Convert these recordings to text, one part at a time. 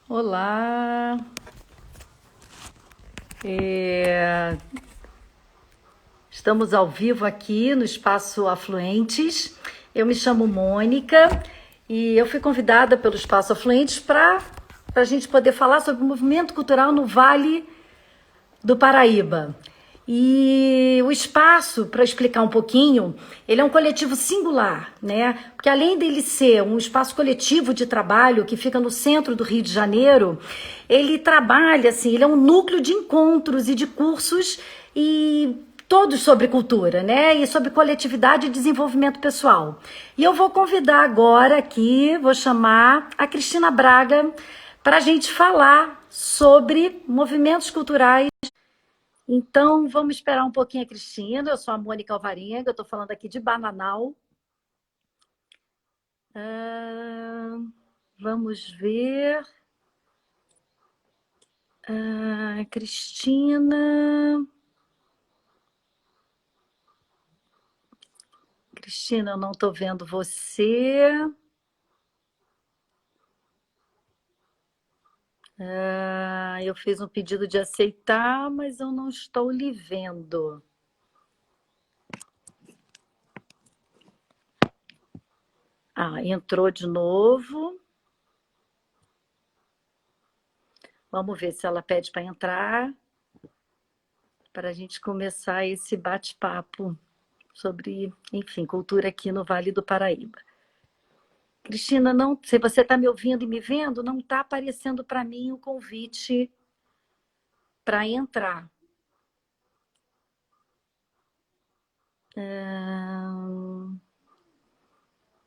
Olá, é, estamos ao vivo aqui no Espaço Afluentes. Eu me chamo Mônica e eu fui convidada pelo Espaço Afluentes para a gente poder falar sobre o movimento cultural no Vale do Paraíba. E o espaço, para explicar um pouquinho, ele é um coletivo singular, né? Porque além dele ser um espaço coletivo de trabalho que fica no centro do Rio de Janeiro, ele trabalha assim, ele é um núcleo de encontros e de cursos e todos sobre cultura, né? E sobre coletividade e desenvolvimento pessoal. E eu vou convidar agora aqui, vou chamar a Cristina Braga para a gente falar sobre movimentos culturais. Então, vamos esperar um pouquinho a Cristina. Eu sou a Mônica Alvarenga, eu estou falando aqui de Bananal. Vamos ver. Cristina. Cristina, eu não estou vendo você. Eu fiz um pedido de aceitar, mas eu não estou lhe vendo. Entrou de novo. Vamos ver se ela pede para entrar, para a gente começar esse bate-papo sobre, enfim, cultura aqui no Vale do Paraíba. Cristina, não, se você está me ouvindo e me vendo, não está aparecendo para mim o convite para entrar.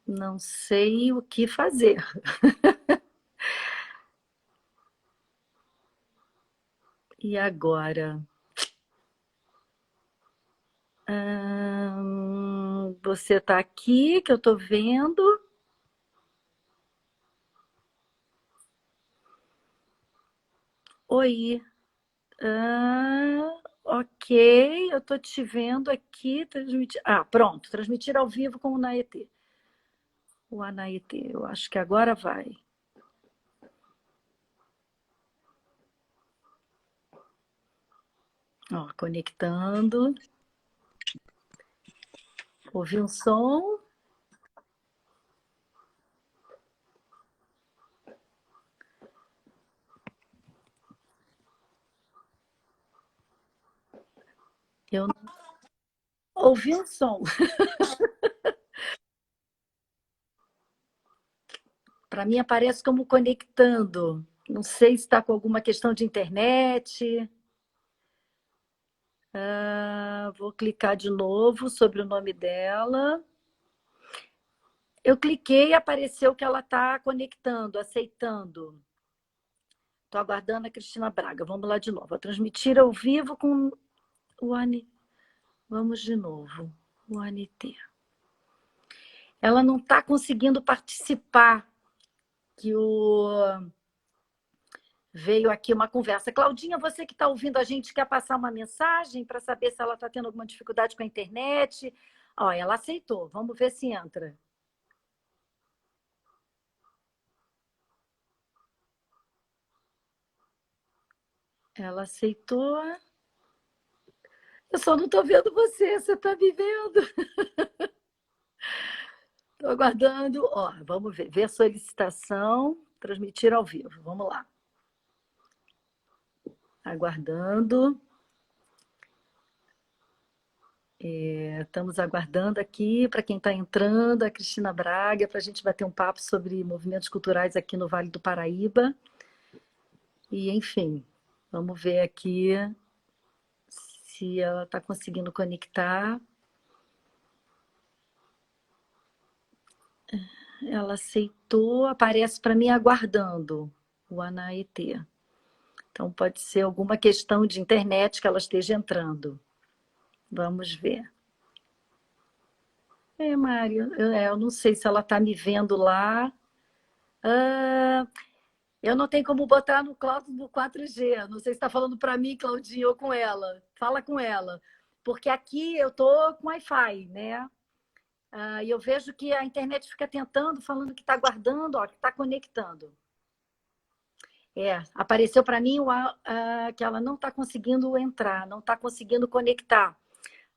Não sei o que fazer. E agora? Você está aqui, que eu estou vendo. Oi. Ok, eu estou te vendo aqui. Transmitir. Pronto, transmitir ao vivo com o Naetê. O Anaetê, eu acho que agora vai. Conectando. Ouvi um som. Eu não ouvi um som. Para mim aparece como conectando. Não sei se está com alguma questão de internet. Vou clicar de novo sobre o nome dela. Eu cliquei e apareceu que ela está conectando, aceitando. Estou aguardando a Cristina Braga. Vamos lá de novo. Vou transmitir ao vivo com o ANT. Vamos de novo. O ANT. Ela não está conseguindo participar, que veio aqui uma conversa. Claudinha, você que está ouvindo a gente, quer passar uma mensagem para saber se ela está tendo alguma dificuldade com a internet? Ela aceitou. Vamos ver se entra. Ela aceitou. Eu só não estou vendo você. Você está me vendo? Estou aguardando. Vamos ver. Ver solicitação. Transmitir ao vivo. Vamos lá. Aguardando. Estamos aguardando aqui para quem está entrando, a Cristina Braga, para a gente bater um papo sobre movimentos culturais aqui no Vale do Paraíba. E, enfim, vamos ver aqui se ela está conseguindo conectar. Ela aceitou, aparece para mim aguardando o Anaetê. Então, pode ser alguma questão de internet que ela esteja entrando. Vamos ver. Mário, eu não sei se ela está me vendo lá. Eu não tenho como botar no cloud do 4G. Não sei se está falando para mim, Claudinha, ou com ela. Fala com ela. Porque aqui eu estou com Wi-Fi, né? E eu vejo que a internet fica tentando, falando que está guardando, que está conectando. Apareceu para mim que ela não está conseguindo entrar, não está conseguindo conectar.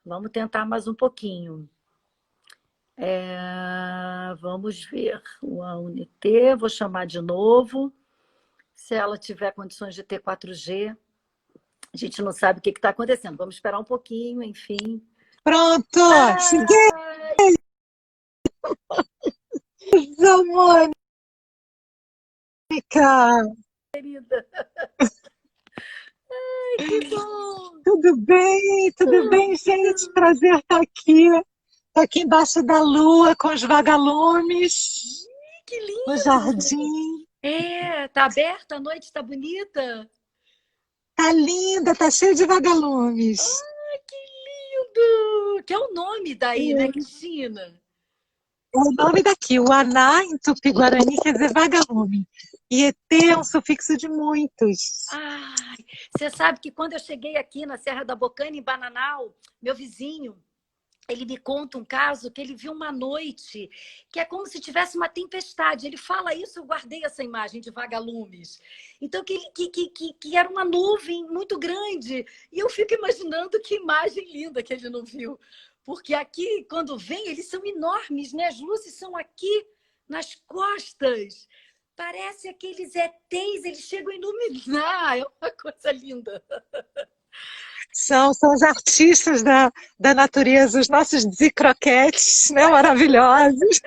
Vamos tentar mais um pouquinho. Vamos ver. O AUNT, vou chamar de novo. Se ela tiver condições de ter 4G, a gente não sabe o que está acontecendo. Vamos esperar um pouquinho, enfim. Pronto! Cheguei, Ai, Mônica! querida. Ai, que bom. Tudo bem, gente? Prazer estar aqui. Estou aqui embaixo da lua com os vagalumes, Que no lindo. jardim. Tá aberta a noite, tá bonita? Tá linda, tá cheio de vagalumes. Ai, que lindo. Que é o nome daí, né, Cristina? É o nome daqui, o Aná, em Tupi-Guarani, quer dizer vagalume. E ET é um sufixo de muitos. Ai, você sabe que quando eu cheguei aqui na Serra da Bocaina, em Bananal, meu vizinho, ele me conta um caso que ele viu uma noite, que é como se tivesse uma tempestade. Ele fala isso, eu guardei essa imagem de vagalumes. Então, que era uma nuvem muito grande. E eu fico imaginando que imagem linda que ele não viu. Porque aqui, quando vem, eles são enormes, né? As luzes são aqui nas costas. Parece aqueles ETs, eles chegam a iluminar. É uma coisa linda. São os artistas da natureza, os nossos zicroquetes, né? Maravilhosos.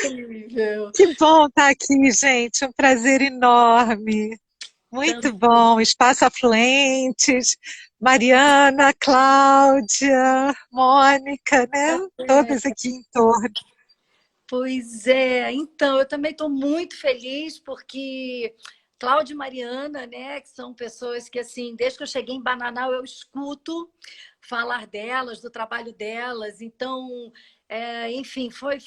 Incrível. Que bom estar aqui, gente. Um prazer enorme. Muito Também. bom. Espaço Afluentes, Mariana, Cláudia, Mônica, né? Todas aqui em torno. Pois é, então, eu também estou muito feliz porque Cláudia e Mariana, né, que são pessoas que, assim, desde que eu cheguei em Bananal, eu escuto falar delas, do trabalho delas. Então, enfim, foi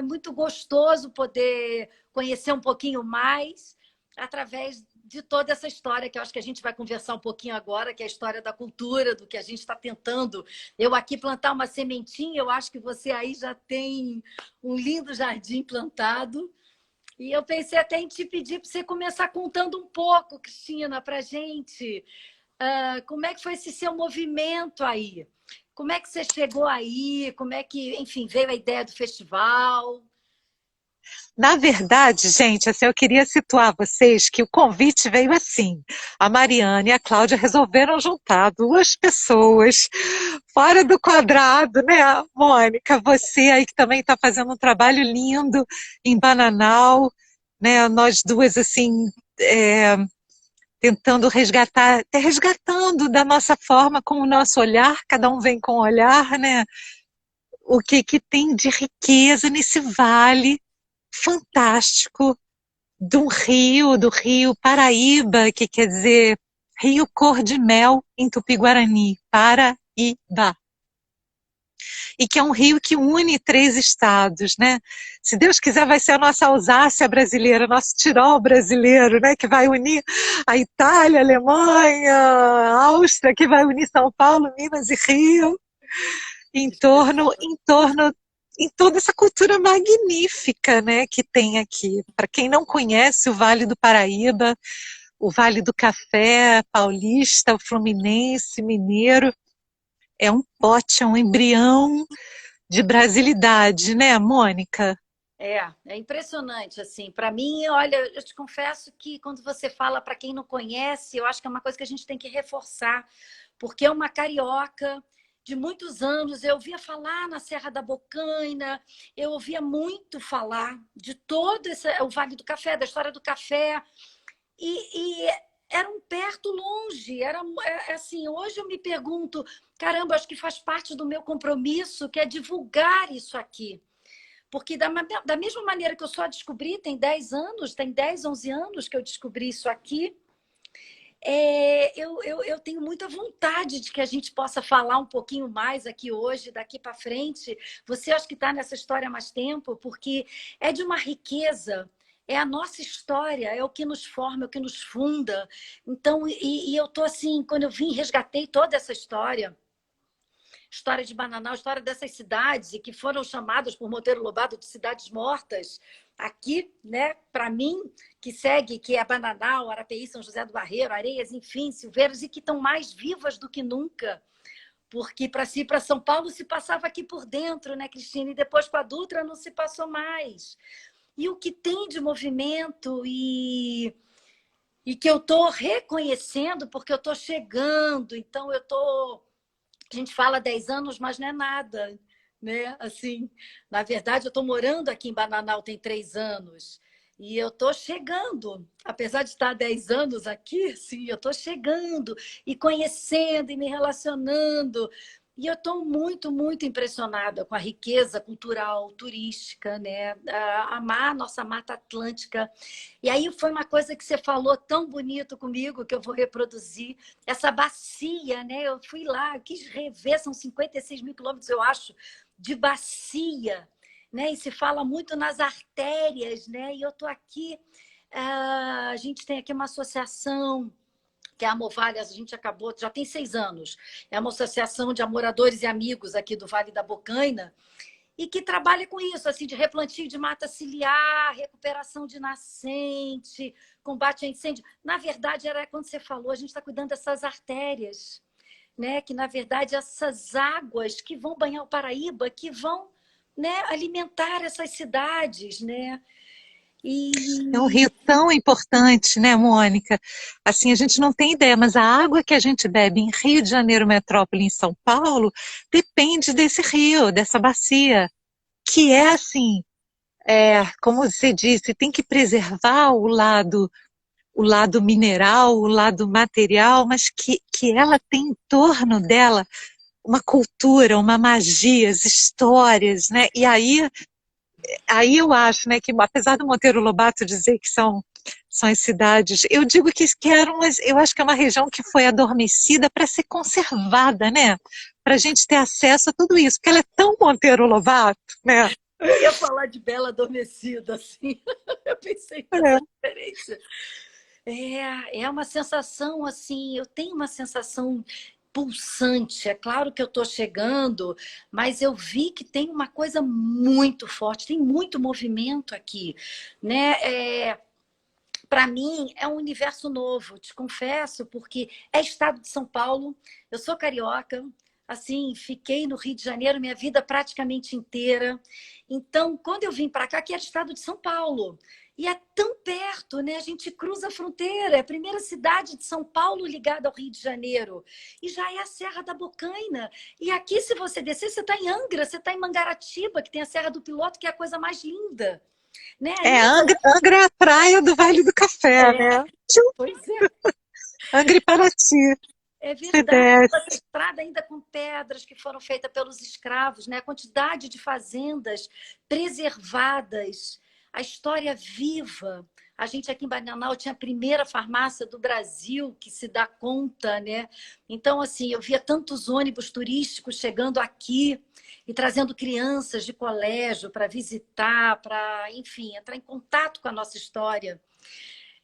muito gostoso poder conhecer um pouquinho mais através de toda essa história que eu acho que a gente vai conversar um pouquinho agora, que é a história da cultura, do que a gente está tentando. Eu aqui plantar uma sementinha, eu acho que você aí já tem um lindo jardim plantado. E eu pensei até em te pedir para você começar contando um pouco, Cristina, para a gente. Como é que foi esse seu movimento aí? Como é que você chegou aí? Como é que, enfim, veio a ideia do festival? Na verdade, gente, assim, eu queria situar vocês que o convite veio assim. A Mariana e a Cláudia resolveram juntar duas pessoas fora do quadrado, né? Mônica, você aí que também está fazendo um trabalho lindo em Bananal, né? Nós duas, assim, é, tentando resgatar, até resgatando da nossa forma, com o nosso olhar, cada um vem com um olhar, né? O que que tem de riqueza nesse vale fantástico do rio Paraíba, que quer dizer Rio Cor de Mel em Tupi-Guarani, Paraíba. E que é um rio que une três estados, né? Se Deus quiser, vai ser a nossa Alsácia brasileira, nosso Tirol brasileiro, né? Que vai unir a Itália, a Alemanha, a Áustria, que vai unir São Paulo, Minas e Rio, em torno em toda essa cultura magnífica, né, que tem aqui. Para quem não conhece o Vale do Paraíba, o Vale do Café paulista, o fluminense, mineiro, é um pote, é um embrião de brasilidade, né, Mônica? É impressionante, assim. Para mim, olha, eu te confesso que quando você fala para quem não conhece, eu acho que é uma coisa que a gente tem que reforçar, porque é uma carioca de muitos anos. Eu ouvia falar na Serra da Bocaina, eu ouvia muito falar de todo o Vale do Café, da história do café, e eram perto, longe. Assim, hoje eu me pergunto, caramba, acho que faz parte do meu compromisso, que é divulgar isso aqui. Porque da mesma maneira que eu só descobri, tem 10, 11 anos que eu descobri isso aqui, eu tenho muita vontade de que a gente possa falar um pouquinho mais aqui hoje, daqui para frente. Você acha que está nessa história há mais tempo, porque é de uma riqueza, é a nossa história, é o que nos forma, é o que nos funda. Então, eu estou assim, quando eu vim, resgatei toda essa história de Bananal, história dessas cidades e que foram chamadas por Monteiro Lobato de cidades mortas. aqui, né, para mim, que segue, que é Bananal, Arapeí, São José do Barreiro, Areias, enfim, Silveiras, e que estão mais vivas do que nunca, porque para si, para São Paulo, se passava aqui por dentro, né, Cristina? E depois com a Dutra não se passou mais. E o que tem de movimento e que eu estou reconhecendo, porque eu estou chegando, então eu estou... A gente fala 10 anos, mas não é nada, né? Assim, na verdade, eu estou morando aqui em Bananal tem 3 anos e eu estou chegando, apesar de estar há 10 anos aqui, sim, eu estou chegando e conhecendo e me relacionando. E eu estou muito, muito impressionada com a riqueza cultural, turística, né? A nossa Mata Atlântica. E aí foi uma coisa que você falou tão bonito comigo, que eu vou reproduzir, essa bacia, né? Eu fui lá, quis rever, são 56 mil quilômetros, eu acho, de bacia, né? E se fala muito nas artérias, né? E eu estou aqui, a gente tem aqui uma associação que é a Amovalhas, a gente acabou, já tem 6 anos. É uma associação de moradores e amigos aqui do Vale da Bocaina e que trabalha com isso, assim, de replantio de mata ciliar, recuperação de nascente, combate a incêndio. Na verdade, era quando você falou, a gente está cuidando dessas artérias, né? Que, na verdade, essas águas que vão banhar o Paraíba, que vão, né, alimentar essas cidades, né? É um E rio tão importante, né, Mônica? Assim, a gente não tem ideia, mas a água que a gente bebe em Rio de Janeiro, metrópole, em São Paulo, depende desse rio, dessa bacia, que é assim, como você disse, tem que preservar o lado mineral, o lado material, mas que ela tem em torno dela uma cultura, uma magia, as histórias, né? E aí eu acho, né, que apesar do Monteiro Lobato dizer que são as cidades, eu digo que eram, eu acho que é uma região que foi adormecida para ser conservada, né? Para a gente ter acesso a tudo isso, porque ela é tão Monteiro Lobato, né? eu ia falar de Bela Adormecida, assim. Eu pensei nessa referência. É uma sensação, assim, eu tenho uma sensação pulsante. É claro que eu estou chegando, mas eu vi que tem uma coisa muito forte, tem muito movimento aqui, né? Para mim, é um universo novo, te confesso, porque é estado de São Paulo, eu sou carioca, assim, fiquei no Rio de Janeiro minha vida praticamente inteira. Então, quando eu vim para cá, que era estado de São Paulo, e é tão perto, né? A gente cruza a fronteira, é a primeira cidade de São Paulo ligada ao Rio de Janeiro, e já é a Serra da Bocaina. E aqui, se você descer, você está em Angra, você está em Mangaratiba, que tem a Serra do Piloto, que é a coisa mais linda. Né? Angra é a praia do Vale do Café, né? Pois é. Angra e Paraty. É Você verdade, essa desce. estrada ainda com pedras que foram feitas pelos escravos, né? A quantidade de fazendas preservadas, a história viva. A gente aqui em Bananal tinha a primeira farmácia do Brasil que se dá conta, né? Então, assim, eu via tantos ônibus turísticos chegando aqui e trazendo crianças de colégio para visitar, para, enfim, entrar em contato com a nossa história.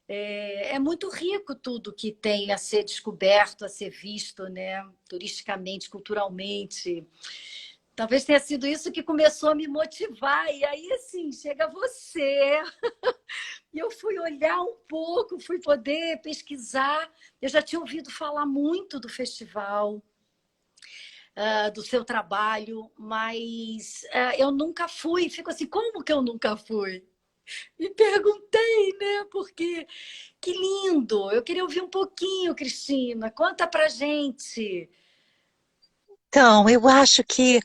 É muito rico tudo que tem a ser descoberto, a ser visto, né? Turisticamente, culturalmente. Talvez tenha sido isso que começou a me motivar. E aí, assim, chega você. E eu fui olhar um pouco, fui poder pesquisar. Eu já tinha ouvido falar muito do festival, do seu trabalho, mas eu nunca fui. Fico assim, como que eu nunca fui? Me perguntei, né? Porque que lindo! Eu queria ouvir um pouquinho, Cristina. Conta pra gente. Então, eu acho que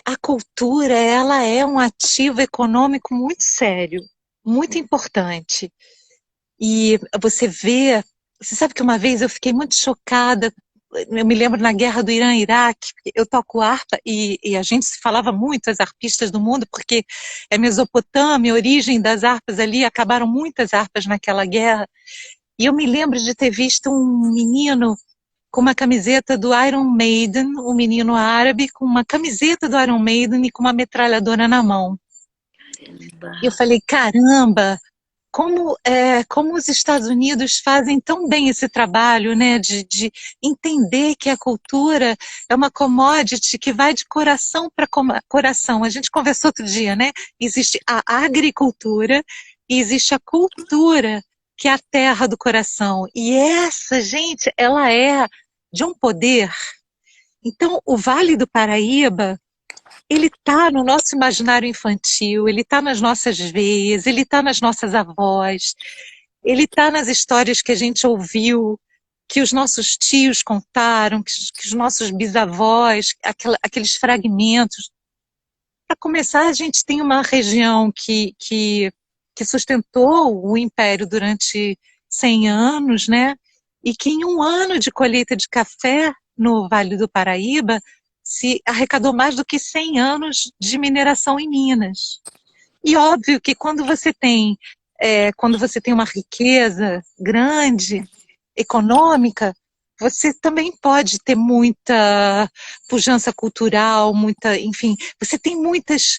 a cultura, ela é um ativo econômico muito sério, muito importante. E você sabe que uma vez eu fiquei muito chocada, eu me lembro na guerra do Irã-Iraque, eu toco harpa e a gente se falava muito, as arpistas do mundo, porque é Mesopotâmia, a origem das harpas ali, acabaram muitas harpas naquela guerra. E eu me lembro de ter visto um menino com uma camiseta do Iron Maiden, um menino árabe com uma camiseta do Iron Maiden e com uma metralhadora na mão. E eu Caramba. falei, caramba, como os Estados Unidos fazem tão bem esse trabalho, né, de entender que a cultura é uma commodity que vai de coração para coração. A gente conversou outro dia, né? Existe a agricultura e existe a cultura, que é a terra do coração. E essa, gente, ela é de um poder. Então, o Vale do Paraíba, ele está no nosso imaginário infantil, ele está nas nossas veias, ele está nas nossas avós, ele está nas histórias que a gente ouviu, que os nossos tios contaram, que os nossos bisavós, aqueles fragmentos. Para começar, a gente tem uma região que sustentou o império durante 100 anos, né? E que em um ano de colheita de café no Vale do Paraíba, se arrecadou mais do que 100 anos de mineração em Minas. E óbvio que quando você tem uma riqueza grande, econômica, você também pode ter muita pujança cultural, enfim, você tem muitas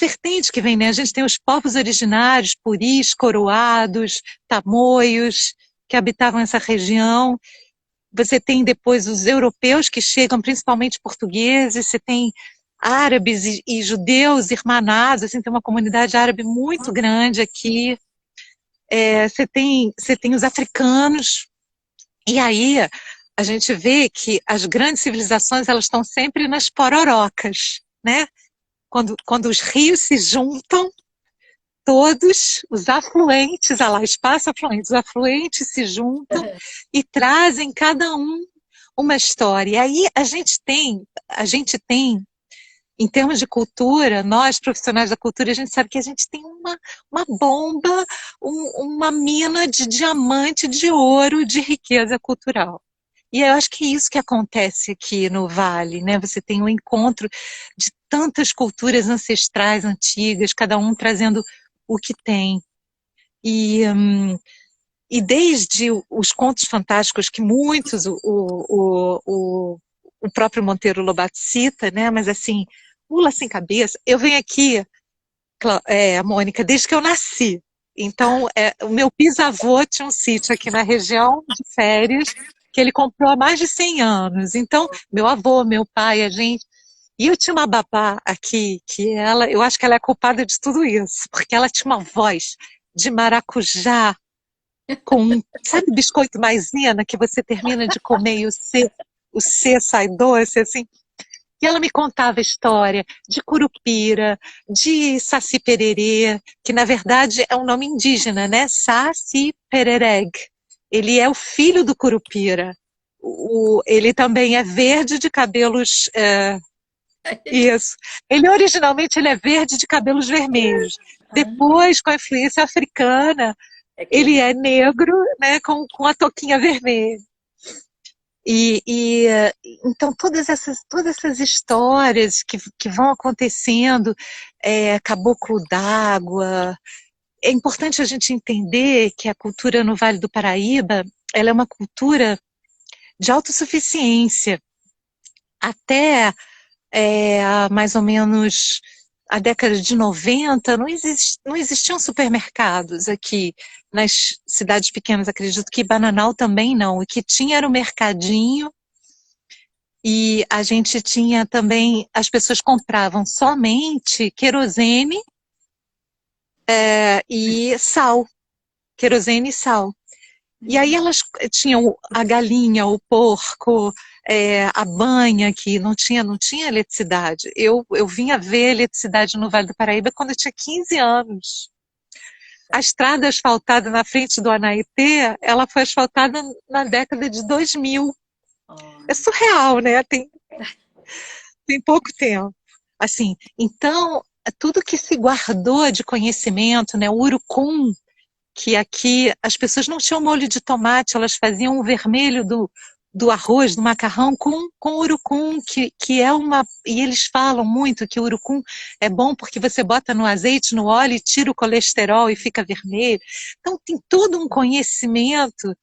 vertentes que vêm, né? A gente tem os povos originários, puris, coroados, tamoios, que habitavam essa região. Você tem depois os europeus que chegam, principalmente portugueses, você tem árabes e judeus irmanados, assim, tem uma comunidade árabe muito grande aqui. Você tem os africanos, e aí a gente vê que as grandes civilizações, elas estão sempre nas pororocas, né? Quando os rios se juntam, todos os afluentes, olha lá, espaço afluente, os afluentes se juntam e trazem cada um uma história. E aí a gente tem, em termos de cultura, nós profissionais da cultura, a gente sabe que a gente tem uma bomba, uma mina de diamante, de ouro, de riqueza cultural. E eu acho que é isso que acontece aqui no Vale, né? Você tem um encontro de tantas culturas ancestrais, antigas, cada um trazendo o que tem. E desde os contos fantásticos que muitos, o próprio Monteiro Lobato cita, né? Mas assim, Mula Sem Cabeça, eu venho aqui, Mônica, desde que eu nasci. Então, o meu bisavô tinha um sítio aqui na região de férias, que ele comprou há mais de 100 anos. Então, meu avô, meu pai, a gente... E eu tinha uma babá aqui, eu acho que ela é culpada de tudo isso, porque ela tinha uma voz de maracujá, sabe biscoito maisena, que você termina de comer e o C sai doce, assim? E ela me contava história de curupira, de saci pererê, que na verdade é um nome indígena, né? Saci perereg. Ele é o filho do curupira. Ele também é verde de cabelos... Isso. Originalmente ele é verde de cabelos vermelhos. Depois, com a influência africana, ele é negro, né, com a touquinha vermelha. Então todas essas histórias que vão acontecendo, caboclo d'água. É importante a gente entender que a cultura no Vale do Paraíba, ela é uma cultura de autossuficiência. Até mais ou menos a década de 90, não existiam supermercados aqui nas cidades pequenas, acredito que Bananal também não. O que tinha era o mercadinho, e a gente tinha também, as pessoas compravam somente querosene e sal, querosene e sal. E aí elas tinham a galinha, o porco, a banha, que não tinha eletricidade. Eu vim a ver eletricidade no Vale do Paraíba quando eu tinha 15 anos. A estrada asfaltada na frente do Anaetê, ela foi asfaltada na década de 2000. É surreal, né? Tem pouco tempo. Assim, então, tudo que se guardou de conhecimento, né? O urucum, que aqui as pessoas não tinham molho de tomate, elas faziam o vermelho do arroz, do macarrão, com urucum, que é uma... E eles falam muito que o urucum é bom porque você bota no azeite, no óleo, e tira o colesterol e fica vermelho. Então tem todo um conhecimento,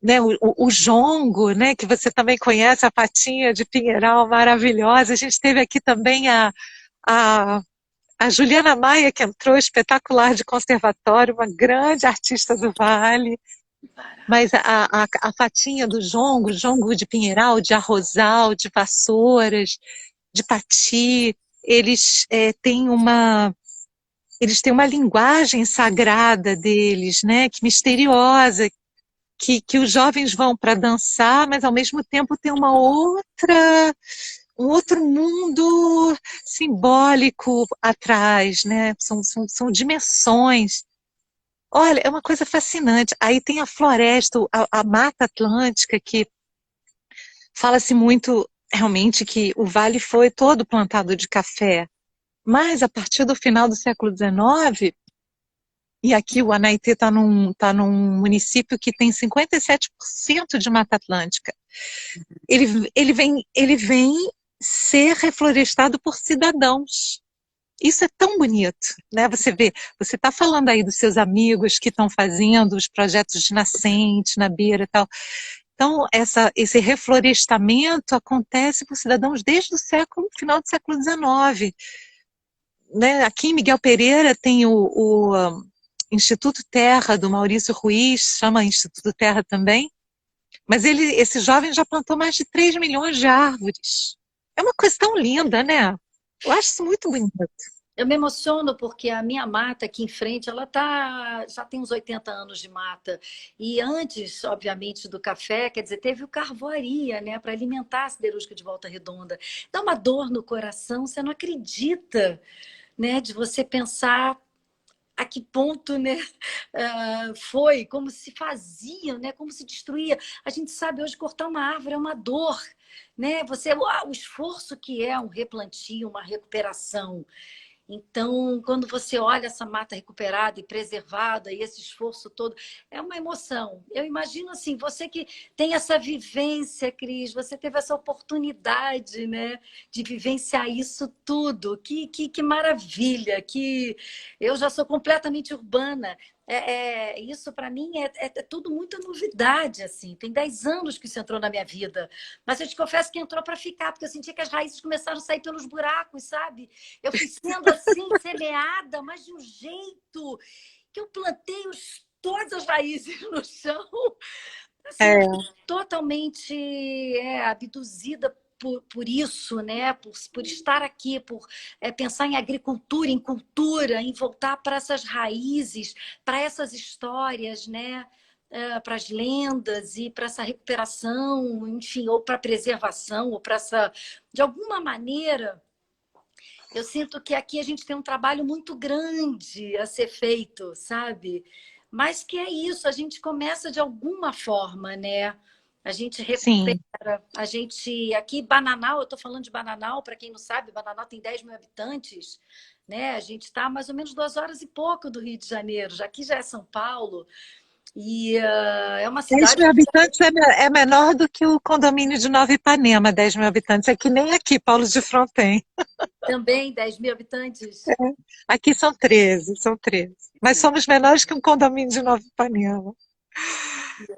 né? O jongo, né? Que você também conhece, a patinha de pinheiral maravilhosa. A gente teve aqui também a A Juliana Maia, que entrou, espetacular de conservatório, uma grande artista do Vale. Mas a fatinha do jongo de Pinheiral, de Arrozal, de Vassouras, de Pati, eles têm uma linguagem sagrada deles, né, que misteriosa, que os jovens vão para dançar, mas ao mesmo tempo tem um outro mundo simbólico atrás, né? São dimensões. Olha, é uma coisa fascinante. Aí tem a floresta, a Mata Atlântica, que fala-se muito realmente que o vale foi todo plantado de café. Mas a partir do final do século XIX, e aqui o Anaitê está num município que tem 57% de Mata Atlântica. Ele vem ser reflorestado por cidadãos. Isso é tão bonito, né? Você vê, você está falando aí dos seus amigos que estão fazendo os projetos de nascente na beira e tal. Então, esse reflorestamento acontece por cidadãos desde o final do século XIX. Né? Aqui em Miguel Pereira tem o Instituto Terra, do Maurício Ruiz, chama Instituto Terra também, mas esse jovem já plantou mais de 3 milhões de árvores. É uma coisa tão linda, né? Eu acho isso muito bonito. Eu me emociono porque a minha mata aqui em frente, já tem uns 80 anos de mata. E antes, obviamente, do café, quer dizer, teve o carvoaria, né, para alimentar a siderúrgica de Volta Redonda. Dá uma dor no coração, você não acredita, né, de você pensar a que ponto, né, foi, como se fazia, né, como se destruía. A gente sabe hoje cortar uma árvore é uma dor, né? O esforço que é um replantio, uma recuperação. Então, quando você olha essa mata recuperada e preservada e esse esforço todo, é uma emoção. Eu imagino assim, você que tem essa vivência, Cris, você teve essa oportunidade, né, de vivenciar isso tudo. Que maravilha! Que eu já sou completamente urbana. Isso para mim é tudo muita novidade, assim. Tem 10 anos que isso entrou na minha vida. Mas eu te confesso que entrou para ficar, porque eu sentia que as raízes começaram a sair pelos buracos, sabe? Eu fui sendo assim, semeada, mas de um jeito que eu plantei todas as raízes no chão. Assim, eu fui totalmente abduzida por isso, né? Por estar aqui, por pensar em agricultura, em cultura, em voltar para essas raízes, para essas histórias, né? Para as lendas e para essa recuperação, enfim, ou para preservação, ou para essa, de alguma maneira, eu sinto que aqui a gente tem um trabalho muito grande a ser feito, sabe? Mas que é isso, a gente começa de alguma forma, né? A gente recupera, Sim. a gente... Aqui, Bananal, eu estou falando de Bananal, para quem não sabe, Bananal tem 10 mil habitantes, né? A gente está a mais ou menos 2 horas e pouco do Rio de Janeiro, aqui já é São Paulo, e é uma 10 cidade... mil habitantes é menor do que o condomínio de Nova Ipanema, 10 mil habitantes. É que nem aqui, Paulo de Fronten. Também 10 mil habitantes? Aqui são 13, são 13. Mas somos menores que um condomínio de Nova Ipanema. Que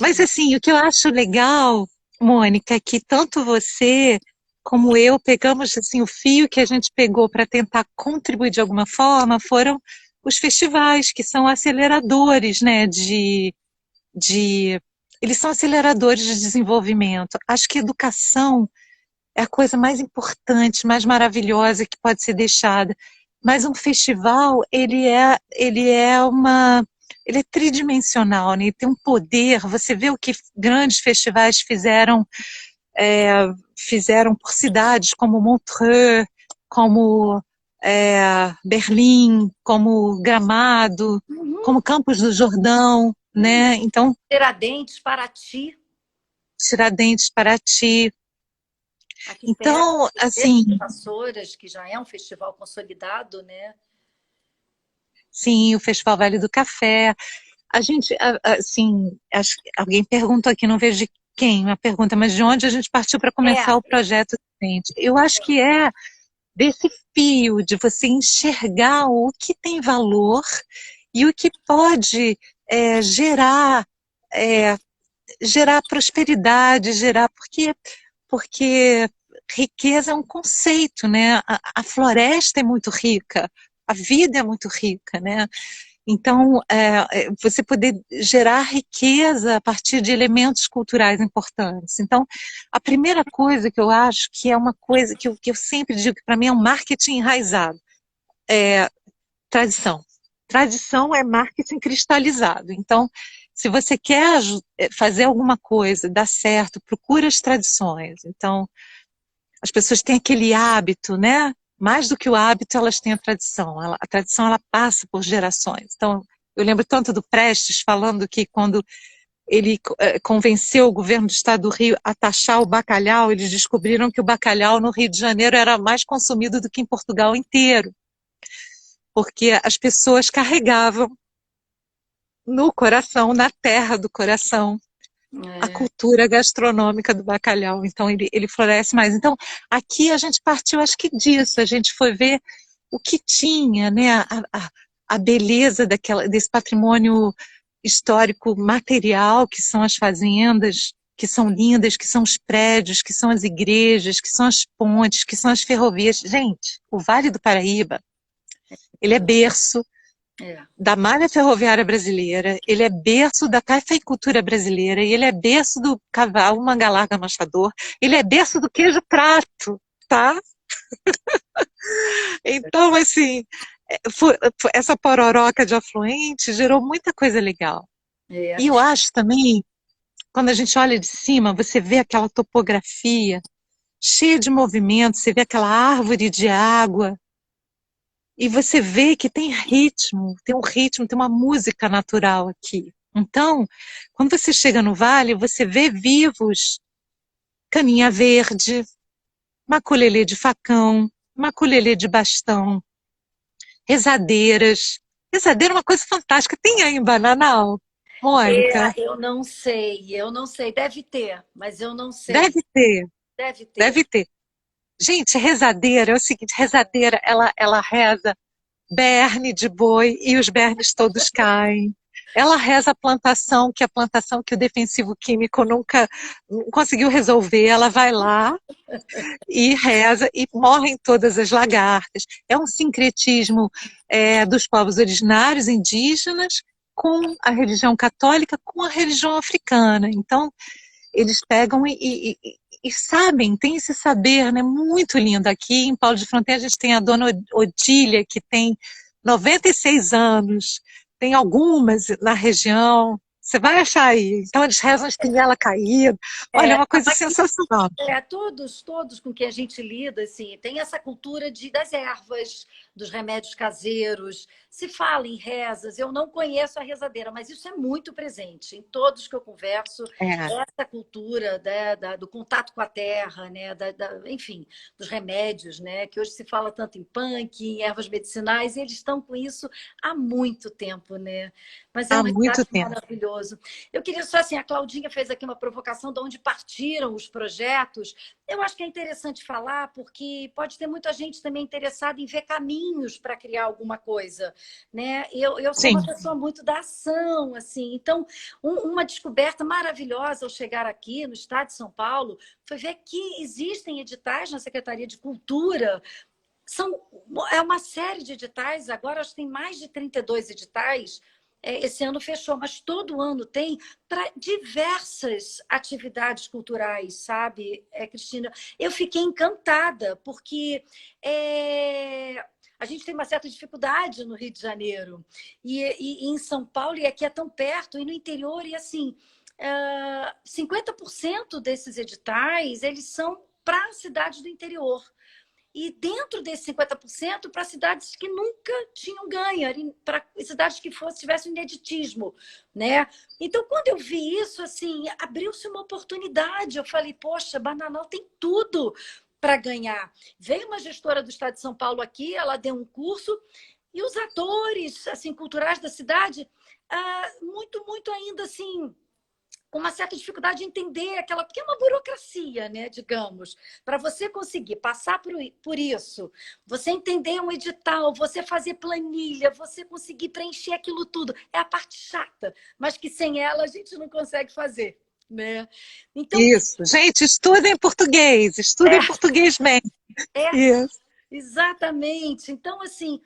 Mas ótimo. assim, o que eu acho legal, Mônica, é que tanto você como eu pegamos assim o fio que a gente pegou para tentar contribuir de alguma forma foram os festivais, que são aceleradores, né, de eles são aceleradores de desenvolvimento. Acho que educação é a coisa mais importante, mais maravilhosa que pode ser deixada. Mas um festival, ele é tridimensional, né? Ele tem um poder. Você vê o que grandes festivais fizeram por cidades como Montreux, como Berlim, como Gramado, Uhum. como Campos do Jordão, né? Então, Tiradentes, Paraty, Tiradentes, Paraty. aqui perto, Então, de assim, Vassouras, que já é um festival consolidado, né? sim, o Festival Vale do Café. A gente, assim, acho que alguém perguntou aqui, não vejo de quem a pergunta, mas de onde a gente partiu para começar o projeto Sente? Eu acho que é desse fio de você enxergar o que tem valor e o que pode gerar, é, gerar prosperidade, porque riqueza é um conceito, né? A floresta é muito rica, a vida é muito rica, né? Então, você poder gerar riqueza a partir de elementos culturais importantes. Então, a primeira coisa que eu acho que é uma coisa que eu sempre digo que para mim é um marketing enraizado, é tradição. Tradição é marketing cristalizado. Então, se você quer fazer alguma coisa, dar certo, procura as tradições. Então, as pessoas têm aquele hábito, né? Mais do que o hábito, elas têm a tradição. A tradição, ela passa por gerações. Então, eu lembro tanto do Prestes falando que quando ele convenceu o governo do estado do Rio a taxar o bacalhau, eles descobriram que o bacalhau no Rio de Janeiro era mais consumido do que em Portugal inteiro, porque as pessoas carregavam no coração, na terra do coração, a É, cultura gastronômica do bacalhau. Então, ele floresce mais. Então, aqui a gente partiu, acho que disso, a gente foi ver o que tinha, né, a beleza desse patrimônio histórico material, que são as fazendas, que são lindas, que são os prédios, que são as igrejas, que são as pontes, que são as ferrovias. Gente, o Vale do Paraíba, ele é berço é. da malha ferroviária brasileira, ele é berço da cafeicultura brasileira, e ele é berço do cavalo mangalarga machador, ele é berço do queijo prato, tá? Então, assim, essa pororoca de afluente gerou muita coisa legal. É. E eu acho também, quando a gente olha de cima, você vê aquela topografia cheia de movimento, você vê aquela árvore de água, e você vê que tem ritmo, tem um ritmo, tem uma música natural aqui. Então, quando você chega no vale, você vê vivos, caninha verde, maculelê de facão, maculelê de bastão, rezadeiras. Rezadeira é uma coisa fantástica. Tem aí em Bananal, Mônica? Eu não sei, eu não sei. Deve ter, mas eu não sei. Deve ter, Deve ter. deve ter. Gente, rezadeira é o seguinte, rezadeira, ela reza berne de boi e os bernes todos caem. Ela reza a plantação, que é a plantação que o defensivo químico nunca conseguiu resolver. Ela vai lá e reza e morrem todas as lagartas. É um sincretismo dos povos originários indígenas com a religião católica, com a religião africana. Então, eles pegam e sabem, tem esse saber, né, muito lindo. Aqui em Paulo de Fronteira a gente tem a dona Odília, que tem 96 anos, tem algumas na região, você vai achar aí. Então eles rezam espinhela caída, olha, é uma coisa sensacional. Todos com quem a gente lida, assim, tem essa cultura das ervas, dos remédios caseiros. Se fala em rezas, eu não conheço a rezadeira, mas isso é muito presente em todos que eu converso. É, Essa cultura, né, do contato com a terra, né, enfim, dos remédios, né, que hoje se fala tanto em punk, em ervas medicinais, e eles estão com isso há muito tempo, né? Mas é um há muito resgate tempo. maravilhoso. Eu queria só assim, a Claudinha fez aqui uma provocação de onde partiram os projetos. Eu acho que é interessante falar, porque pode ter muita gente também interessada em ver caminhos para criar alguma coisa, né? Eu sou uma Sim, pessoa muito da ação, assim. Então, uma descoberta maravilhosa ao chegar aqui no estado de São Paulo foi ver que existem editais na Secretaria de Cultura. É uma série de editais, agora acho que tem mais de 32 editais. Esse ano fechou, mas todo ano tem para diversas atividades culturais, sabe, Cristina? Eu fiquei encantada, porque a gente tem uma certa dificuldade no Rio de Janeiro, e em São Paulo, e aqui é tão perto, e no interior, e assim, 50% desses editais, eles são para cidades do interior. E dentro desses 50%, para cidades que nunca tinham ganho, para cidades que tivessem ineditismo, né? Então, quando eu vi isso, assim, abriu-se uma oportunidade. Eu falei, poxa, Bananal tem tudo para ganhar. Veio uma gestora do Estado de São Paulo aqui, ela deu um curso, e os atores, assim, culturais da cidade, muito ainda, assim, com uma certa dificuldade de entender aquela, porque é uma burocracia, né, digamos, para você conseguir passar por isso, você entender um edital, você fazer planilha, você conseguir preencher aquilo tudo, é a parte chata, mas que sem ela a gente não consegue fazer, né? Então, Isso. Gente, estuda em português bem. é, Isso. exatamente. Então, assim,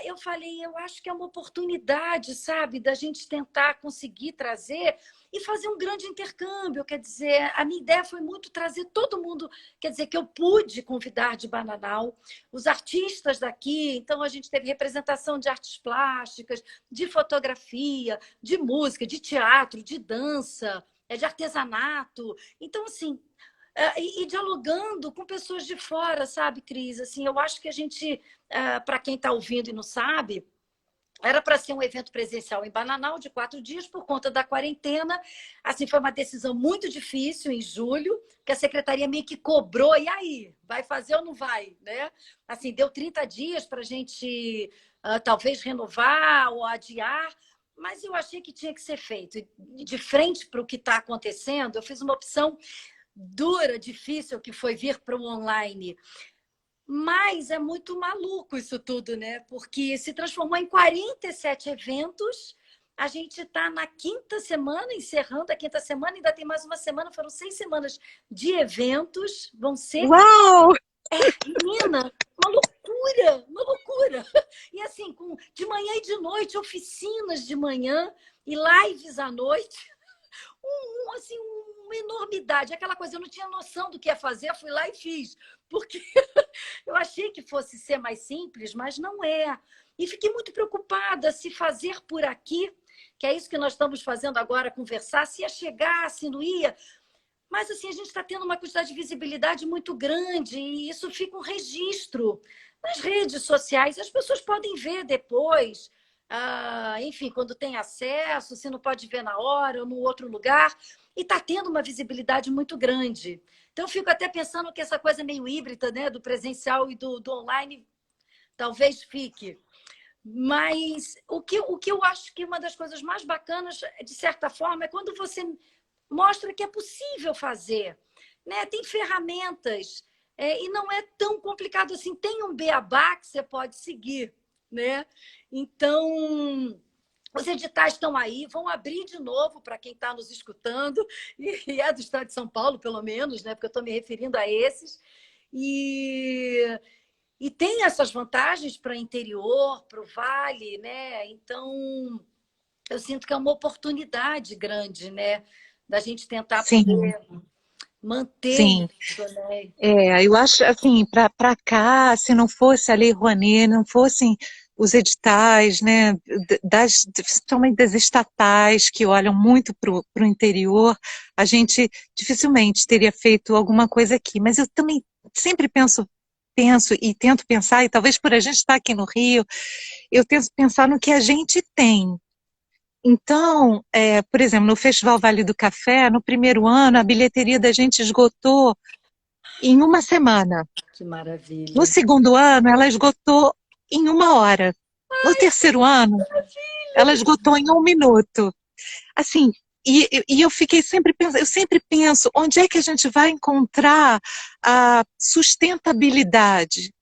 eu falei, eu acho que é uma oportunidade, sabe, da gente tentar conseguir trazer e fazer um grande intercâmbio. Quer dizer, a minha ideia foi muito trazer todo mundo, quer dizer, que eu pude convidar de Bananal, os artistas daqui. Então, a gente teve representação de artes plásticas, de fotografia, de música, de teatro, de dança, de artesanato. Então, assim, e dialogando com pessoas de fora, sabe, Cris? Assim, eu acho que a gente, para quem está ouvindo e não sabe, era para ser um evento presencial em Bananal de 4 dias por conta da quarentena. Assim, foi uma decisão muito difícil em julho, que a secretaria meio que cobrou. E aí, vai fazer ou não vai, né? Assim, deu 30 dias para a gente talvez renovar ou adiar. Mas eu achei que tinha que ser feito. E de frente para o que está acontecendo, eu fiz uma opção dura, difícil, que foi vir para o online. Mas é muito maluco isso tudo, né? Porque se transformou em 47 eventos. A gente está na quinta semana, encerrando a quinta semana, ainda tem mais uma semana, foram 6 semanas de eventos. Vão ser, Uau! menina, uma loucura, uma loucura. E assim, de manhã e de noite, oficinas de manhã e lives à noite. Assim, uma enormidade. Aquela coisa, eu não tinha noção do que ia fazer, fui lá e fiz. Porque eu achei que fosse ser mais simples, mas não é. E fiquei muito preocupada se fazer por aqui, que é isso que nós estamos fazendo agora, conversar, se ia chegar, se não ia. Mas assim, a gente está tendo uma quantidade de visibilidade muito grande e isso fica um registro nas redes sociais. As pessoas podem ver depois, enfim, quando tem acesso, se não pode ver na hora ou no outro lugar. E está tendo uma visibilidade muito grande. Então, eu fico até pensando que essa coisa meio híbrida, né, do presencial e do online, talvez fique. Mas o que eu acho que uma das coisas mais bacanas, de certa forma, é quando você mostra que é possível fazer. Né? Tem ferramentas e não é tão complicado assim. Tem um beabá que você pode seguir. Né? Então, os editais estão aí, vão abrir de novo para quem está nos escutando, e é do estado de São Paulo, pelo menos, né? Porque eu estou me referindo a esses. E, e tem essas vantagens para o interior, para o vale, né? Então, eu sinto que é uma oportunidade grande, né? Da gente tentar Sim, poder manter sim. isso, né? Eu acho, assim, para cá, se não fosse a Lei Rouanet, não fossem os editais, né, principalmente das estatais, que olham muito para o interior, a gente dificilmente teria feito alguma coisa aqui. Mas eu também sempre penso e tento pensar, e talvez por a gente estar aqui no Rio, eu tento pensar no que a gente tem. Então, por exemplo, no Festival Vale do Café, no primeiro ano, a bilheteria da gente esgotou em uma semana. Que No maravilha. segundo ano, ela esgotou em uma hora. No terceiro ano, ela esgotou em 1 minuto. Assim, e eu fiquei sempre pensando, eu sempre penso, onde é que a gente vai encontrar a sustentabilidade?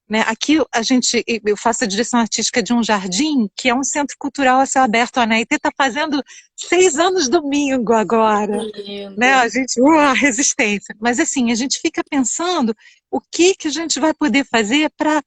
Né? Aqui eu faço a direção artística de um jardim, que é um centro cultural a céu aberto. A Anaitê está fazendo 6 anos domingo agora. Né? Lindo. A gente, a resistência. Mas assim, a gente fica pensando o que a gente vai poder fazer para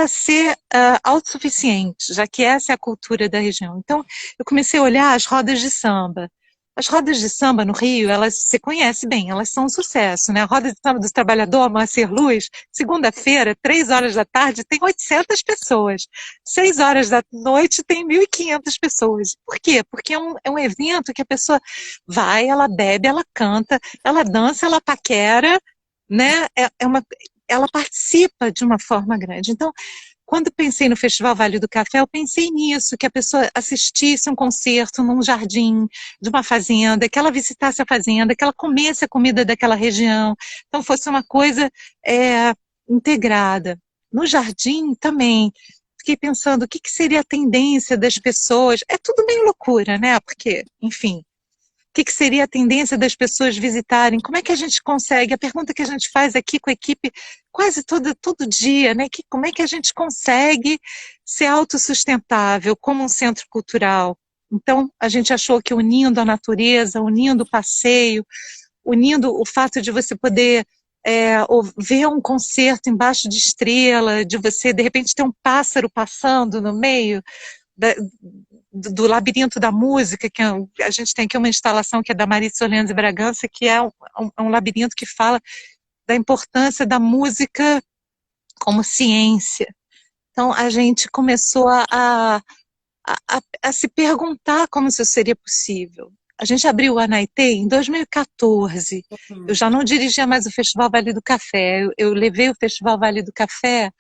ser autossuficiente, já que essa é a cultura da região. Então, eu comecei a olhar as rodas de samba. As rodas de samba no Rio, elas se conhece bem, elas são um sucesso, né? A roda de samba dos trabalhadores, Moacir Luz, segunda-feira, 3 horas da tarde, tem 800 pessoas. 6 horas da noite tem 1.500 pessoas. Por quê? Porque é um evento que a pessoa vai, ela bebe, ela canta, ela dança, ela paquera, né? Ela participa de uma forma grande. Então, quando pensei no Festival Vale do Café, eu pensei nisso, que a pessoa assistisse um concerto num jardim de uma fazenda, que ela visitasse a fazenda, que ela comesse a comida daquela região, então fosse uma coisa integrada. No jardim também, fiquei pensando o que seria a tendência das pessoas, é tudo meio loucura, né? Porque, enfim, que seria a tendência das pessoas visitarem? Como é que a gente consegue? A pergunta que a gente faz aqui com a equipe quase todo dia, né? Como é que a gente consegue ser autossustentável como um centro cultural? Então, a gente achou que unindo a natureza, unindo o passeio, unindo o fato de você poder ver um concerto embaixo de estrela, de você, de repente, ter um pássaro passando no meio da, do labirinto da música, que a gente tem aqui uma instalação que é da Marícia Orleans e Bragança, que é um labirinto que fala da importância da música como ciência. Então, a gente começou a se perguntar como isso seria possível. A gente abriu o Anaitê em 2014. Eu já não dirigia mais o Festival Vale do Café. Eu levei o Festival Vale do Café,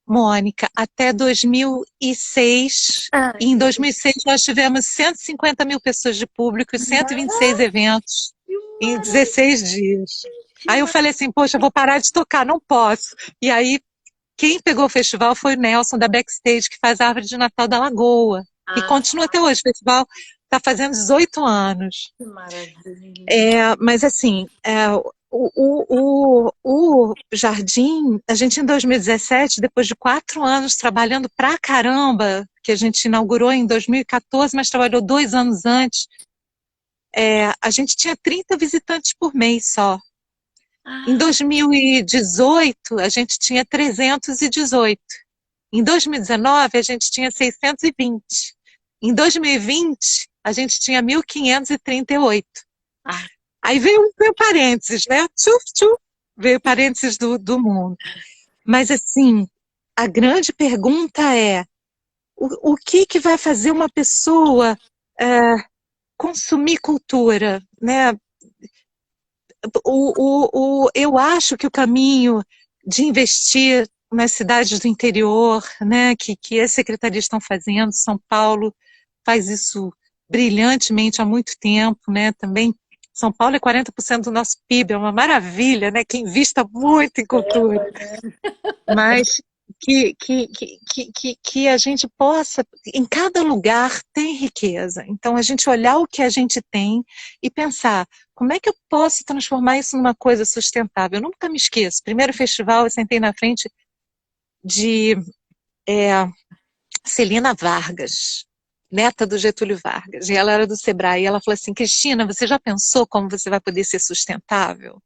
Mônica, até 2006. Ai, E em 2006 nós tivemos 150 mil pessoas de público e 126 eventos em 16 dias. Aí eu falei assim, poxa, eu vou parar de tocar, não posso. E aí quem pegou o festival foi o Nelson, da Backstage, que faz a Árvore de Natal da Lagoa. E continua até hoje. O festival está fazendo 18 anos. que maravilha. Mas, assim, o Jardim, a gente em 2017, depois de 4 anos trabalhando pra caramba, que a gente inaugurou em 2014, mas trabalhou 2 anos antes, a gente tinha 30 visitantes por mês só. Em 2018, a gente tinha 318. Em 2019, a gente tinha 620. Em 2020, a gente tinha 1.538. Aí veio parênteses, né? Tchuf, tchuf, veio parênteses do mundo. Mas, assim, a grande pergunta é o que vai fazer uma pessoa consumir cultura, né? Eu acho que o caminho de investir nas cidades do interior, né, que as secretarias estão fazendo, São Paulo faz isso brilhantemente há muito tempo, né, também São Paulo é 40% do nosso PIB, é uma maravilha, né, que invista muito em cultura, mas que a gente possa, em cada lugar tem riqueza, então a gente olhar o que a gente tem e pensar, como é que eu posso transformar isso numa coisa sustentável? Eu nunca me esqueço, primeiro festival eu sentei na frente de Celina Vargas, neta do Getúlio Vargas, e ela era do Sebrae, e ela falou assim, Cristina, você já pensou como você vai poder ser sustentável?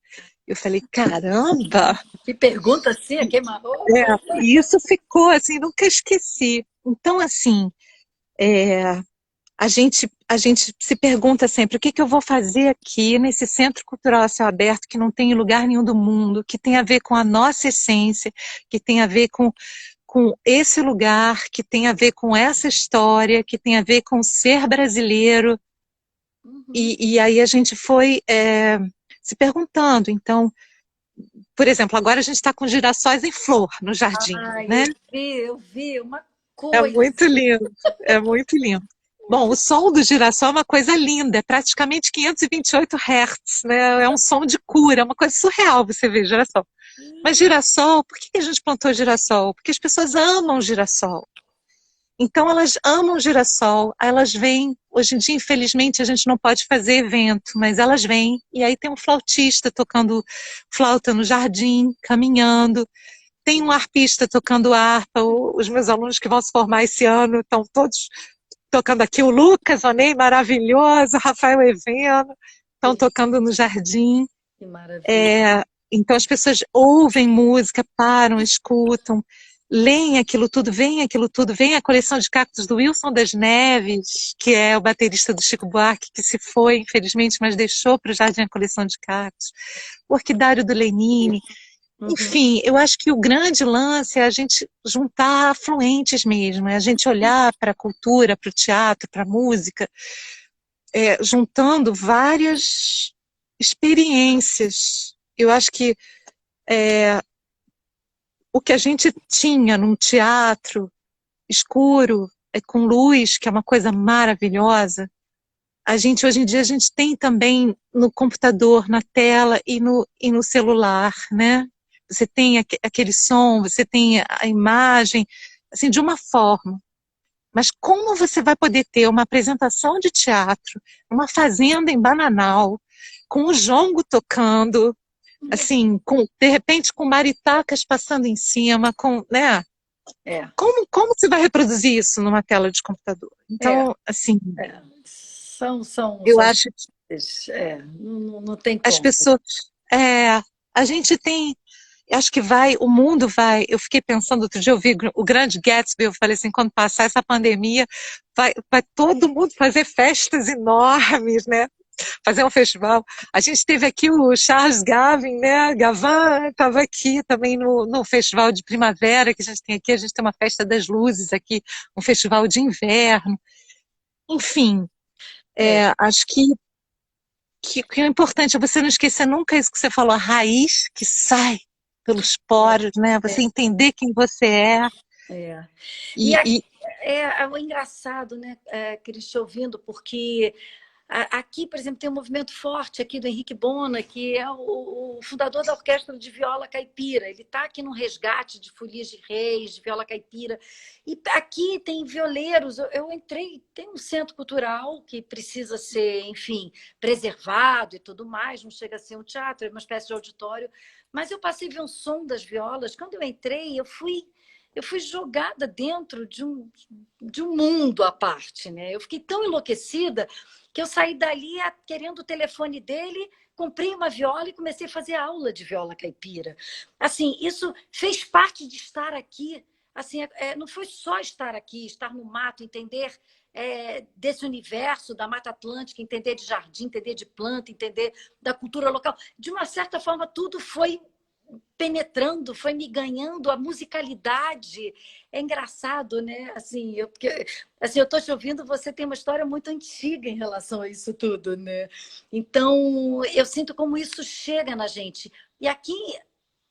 Eu falei, caramba! Que pergunta assim, a queima-roupa. E isso ficou assim, nunca esqueci. Então, assim, a gente se pergunta sempre, o que eu vou fazer aqui nesse Centro Cultural a Céu Aberto que não tem em lugar nenhum do mundo, que tem a ver com a nossa essência, que tem a ver com esse lugar, que tem a ver com essa história, que tem a ver com o ser brasileiro. E aí a gente foi se perguntando, então, por exemplo, agora a gente está com girassóis em flor no jardim, né? Eu vi uma É coisa. muito lindo, é muito lindo. Bom, o som do girassol é uma coisa linda, é praticamente 528 Hz, né? É um som de cura, é uma coisa surreal você ver girassol. Mas girassol, por que a gente plantou girassol? Porque as pessoas amam girassol. Então elas amam girassol, elas vêm, hoje em dia infelizmente a gente não pode fazer evento, mas elas vêm, e aí tem um flautista tocando flauta no jardim, caminhando, tem um arpista tocando harpa, os meus alunos que vão se formar esse ano estão todos tocando aqui, o Lucas Onei, maravilhoso, Rafael Eveno, estão tocando no jardim. Que maravilha. Então as pessoas ouvem música, param, escutam, leem aquilo tudo, veem a coleção de cactos do Wilson das Neves, que é o baterista do Chico Buarque, que se foi, infelizmente, mas deixou para o jardim a coleção de cactos, o orquidário do Lenine. Enfim, eu acho que o grande lance é a gente juntar afluentes mesmo, é a gente olhar para a cultura, para o teatro, para a música, juntando várias experiências. Eu acho que o que a gente tinha num teatro escuro, com luz, que é uma coisa maravilhosa, hoje em dia a gente tem também no computador, na tela e no celular, né? Você tem aquele som, você tem a imagem, assim, de uma forma. Mas como você vai poder ter uma apresentação de teatro, uma fazenda em Bananal, com o jongo tocando, assim, de repente com maritacas passando em cima, né? É, Como você vai reproduzir isso numa tela de computador? é, Então, assim, é. São eu as acho que coisas. Não tem as como. pessoas. A gente tem. Acho que o mundo vai. Eu fiquei pensando, outro dia eu vi o Grande Gatsby, eu falei assim, quando passar essa pandemia, vai todo mundo fazer festas enormes, né? Fazer um festival. A gente teve aqui o Charles Gavin, né? Gavin estava aqui também no festival de primavera que a gente tem aqui. A gente tem uma festa das luzes aqui, um festival de inverno. Enfim, É, acho que o importante é você não esquecer nunca isso que você falou, a raiz que sai pelos é, poros, né? Você é, entender quem você é. é. E E, e é o engraçado, né, Cris, te ouvindo, porque aqui, por exemplo, tem um movimento forte aqui do Henrique Bona, que é o fundador da Orquestra de Viola Caipira. Ele está aqui no resgate de folias de reis, de viola caipira. E aqui tem violeiros. Eu entrei, tem um centro cultural que precisa ser, enfim, preservado e tudo mais. Não chega a ser um teatro, é uma espécie de auditório. Mas eu passei a ver um som das violas. Quando eu entrei, eu fui jogada dentro de um mundo à parte, né? Eu fiquei tão enlouquecida que eu saí dali querendo o telefone dele, comprei uma viola e comecei a fazer aula de viola caipira. Assim, isso fez parte de estar aqui. Assim, não foi só estar aqui, estar no mato, entender desse universo da Mata Atlântica, entender de jardim, entender de planta, entender da cultura local. De uma certa forma, tudo foi penetrando, foi me ganhando a musicalidade. É engraçado, né? Assim, eu estou te ouvindo, você tem uma história muito antiga em relação a isso tudo, né? Então, eu sinto como isso chega na gente. E aqui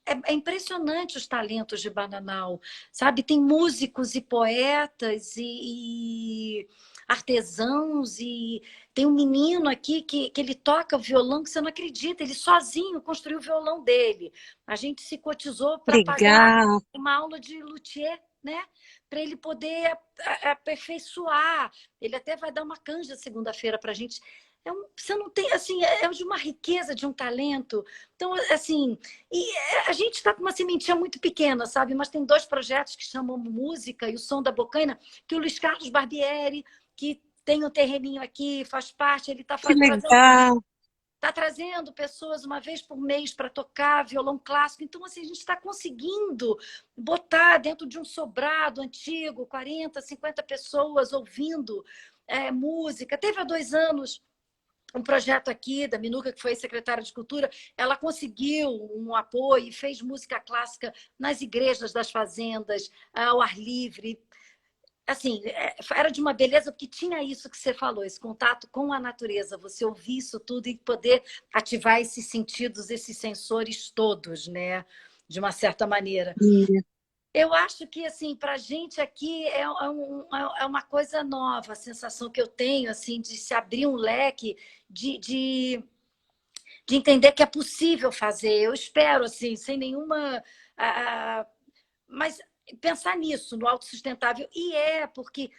é impressionante os talentos de Bananal, sabe? Tem músicos e poetas e artesãos e tem um menino aqui que ele toca o violão que você não acredita, ele sozinho construiu o violão dele. A gente se cotizou para pagar legal. uma aula de luthier, né? Para ele poder aperfeiçoar. Ele até vai dar uma canja segunda-feira para a gente. Você não tem, assim, é de uma riqueza, de um talento. Então, assim, a gente está com uma sementinha muito pequena, sabe? Mas tem dois projetos que chamam Música e o Som da Bocaina, que o Luiz Carlos Barbieri, que tem um terreninho aqui, faz parte, ele está Que trazendo, legal. tá trazendo pessoas uma vez por mês para tocar violão clássico. Então, assim, a gente está conseguindo botar dentro de um sobrado antigo, 40, 50 pessoas ouvindo música. Teve há 2 anos um projeto aqui da Minuca, que foi secretária de Cultura, ela conseguiu um apoio e fez música clássica nas igrejas das fazendas, ao ar livre. Assim, era de uma beleza, porque tinha isso que você falou, esse contato com a natureza, você ouvir isso tudo e poder ativar esses sentidos, esses sensores todos, né? De uma certa maneira. E, Eu acho que, assim, para a gente aqui é uma coisa nova, a sensação que eu tenho, assim, de se abrir um leque de entender que é possível fazer. Eu espero, assim, sem nenhuma. Mas pensar nisso, no autossustentável. E porque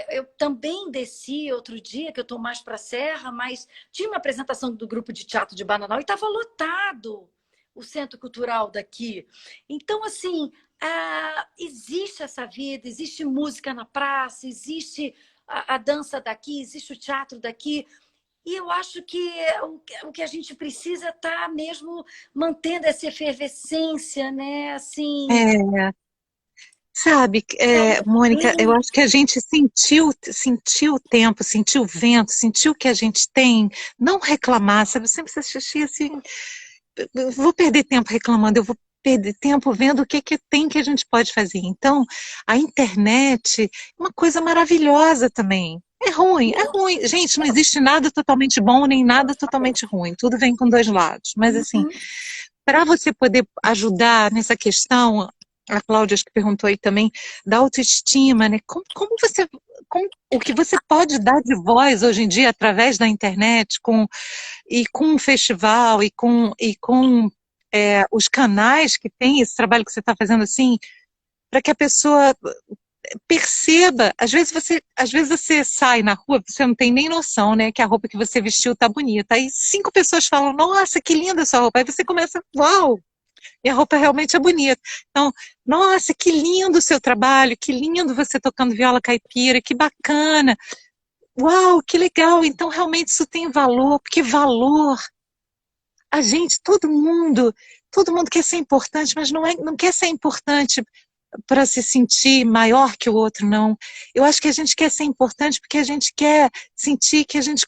eu também desci outro dia, que eu estou mais para a Serra, mas tinha uma apresentação do grupo de teatro de Bananal e estava lotado o centro cultural daqui. Então, assim, existe essa vida, existe música na praça, existe a dança daqui, existe o teatro daqui. E eu acho que o que a gente precisa estar mesmo mantendo essa efervescência, né? Assim, é, sabe, Mônica, eu bem, acho que a gente sentiu o tempo, sentiu o vento, sentiu o que a gente tem, não reclamar, sabe? Eu sempre assisti assim, eu vou perder tempo reclamando, eu vou perder tempo vendo o que tem que a gente pode fazer. Então, a internet é uma coisa maravilhosa também. É ruim, é ruim. Gente, não existe nada totalmente bom nem nada totalmente ruim. Tudo vem com dois lados. Mas, assim, para você poder ajudar nessa questão, a Cláudia acho que perguntou aí também, da autoestima, né? O que você pode dar de voz hoje em dia através da internet, com o festival e com os canais que tem esse trabalho que você está fazendo assim, para que a pessoa perceba, às vezes você sai na rua, você não tem nem noção, né, que a roupa que você vestiu tá bonita. Aí 5 pessoas falam, nossa, que linda essa roupa. Aí você começa, uau! E a roupa realmente é bonita. Então, nossa, que lindo o seu trabalho, que lindo você tocando viola caipira, que bacana. Uau, que legal. Então, realmente isso tem valor, porque valor, a gente, todo mundo quer ser importante, mas não quer ser importante para se sentir maior que o outro, não. Eu acho que a gente quer ser importante porque a gente quer sentir que a gente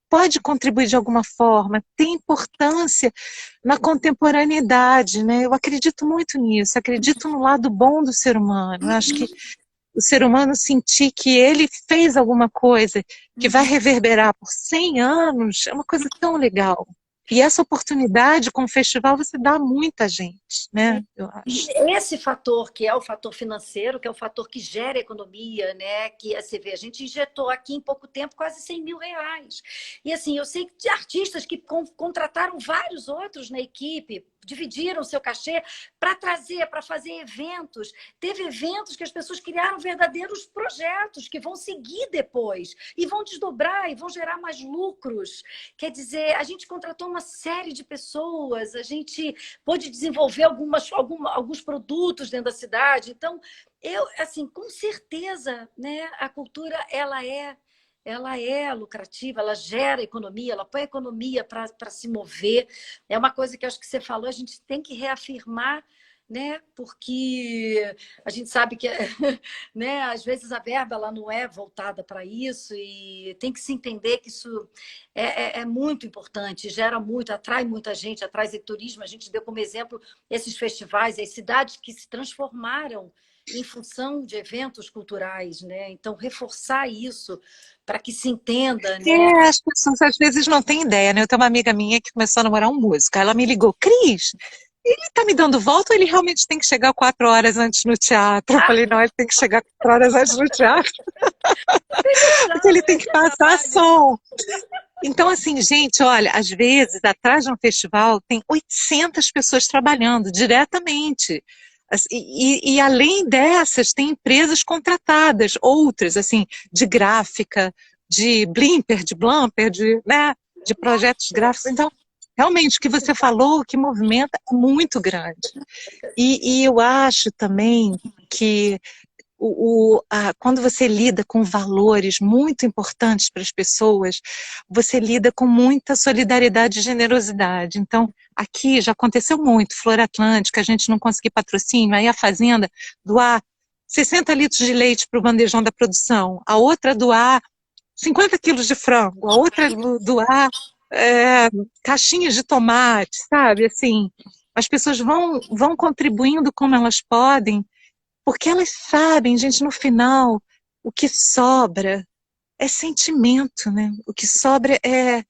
pode contribuir de alguma forma, tem importância na contemporaneidade, né? Eu acredito muito nisso, acredito no lado bom do ser humano. Eu acho que o ser humano sentir que ele fez alguma coisa que vai reverberar por 100 anos é uma coisa tão legal. E essa oportunidade com o festival você dá a muita gente, né? Eu acho. Esse fator, que é o fator financeiro, que é o fator que gera economia, né? Que você vê, a gente injetou aqui em pouco tempo quase 100 mil reais. E assim, eu sei de artistas que contrataram vários outros na equipe, dividiram seu cachê para trazer, para fazer eventos. Teve eventos que as pessoas criaram verdadeiros projetos que vão seguir depois e vão desdobrar e vão gerar mais lucros. Quer dizer, a gente contratou uma série de pessoas, a gente pôde desenvolver alguns produtos dentro da cidade. Então, eu, assim, com certeza, né, a cultura ela é lucrativa, ela gera economia, ela põe a economia para se mover. É uma coisa que eu acho que você falou, a gente tem que reafirmar, né? Porque a gente sabe que né, às vezes a verba ela não é voltada para isso e tem que se entender que isso é muito importante, gera muito, atrai muita gente, atrai turismo. A gente deu como exemplo esses festivais, as cidades que se transformaram em função de eventos culturais, né? Então, reforçar isso para que se entenda, né? As pessoas às vezes não têm ideia, né? Eu tenho uma amiga minha que começou a namorar um músico. Ela me ligou, Cris, ele tá me dando volta ou ele realmente tem que chegar 4 horas antes no teatro? Eu falei, não, ele tem que chegar 4 horas antes no teatro, porque ele tem que passar som. Então, assim, gente, olha, às vezes, atrás de um festival, tem 800 pessoas trabalhando diretamente. E além dessas, tem empresas contratadas, outras, assim, de gráfica, de blimper, de blumper, né, de projetos gráficos. Então, realmente, o que você falou, o que movimenta é muito grande. E eu acho também que quando você lida com valores muito importantes para as pessoas, você lida com muita solidariedade e generosidade. Então, aqui já aconteceu muito, Flor Atlântica, a gente não conseguir patrocínio, aí a fazenda doar 60 litros de leite para o bandejão da produção, a outra doar 50 quilos de frango, a outra doar caixinhas de tomate, sabe? Assim, as pessoas vão contribuindo como elas podem, porque elas sabem, gente, no final, o que sobra é sentimento, né? O que sobra é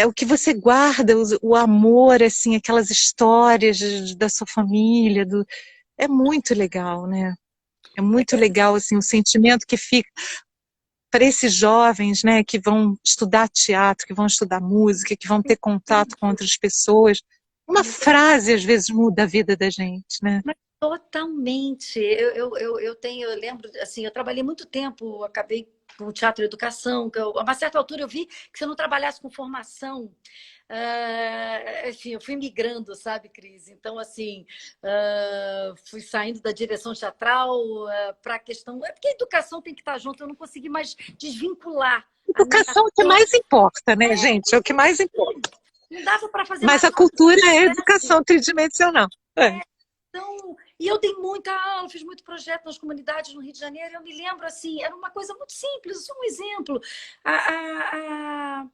o que você guarda, o amor, assim, aquelas histórias da sua família, é muito legal, né? É muito legal, assim, o sentimento que fica para esses jovens, né, que vão estudar teatro, que vão estudar música, que vão ter contato com outras pessoas. Uma frase, às vezes, muda a vida da gente, né? Totalmente. Eu lembro, assim, eu trabalhei muito tempo, acabei com teatro e educação, a uma certa altura eu vi que se eu não trabalhasse com formação, enfim, eu fui migrando, sabe, Cris? Então, assim, fui saindo da direção teatral para a questão. É porque a educação tem que estar junto, eu não consegui mais desvincular a minha. Educação é o que mais importa, né, gente? É o que mais importa. Não dava para fazer Mas mais a cultura é educação tridimensional. Então, e eu dei muita aula, fiz muito projeto nas comunidades no Rio de Janeiro. Eu me lembro assim, era uma coisa muito simples, só um exemplo. A, a, a,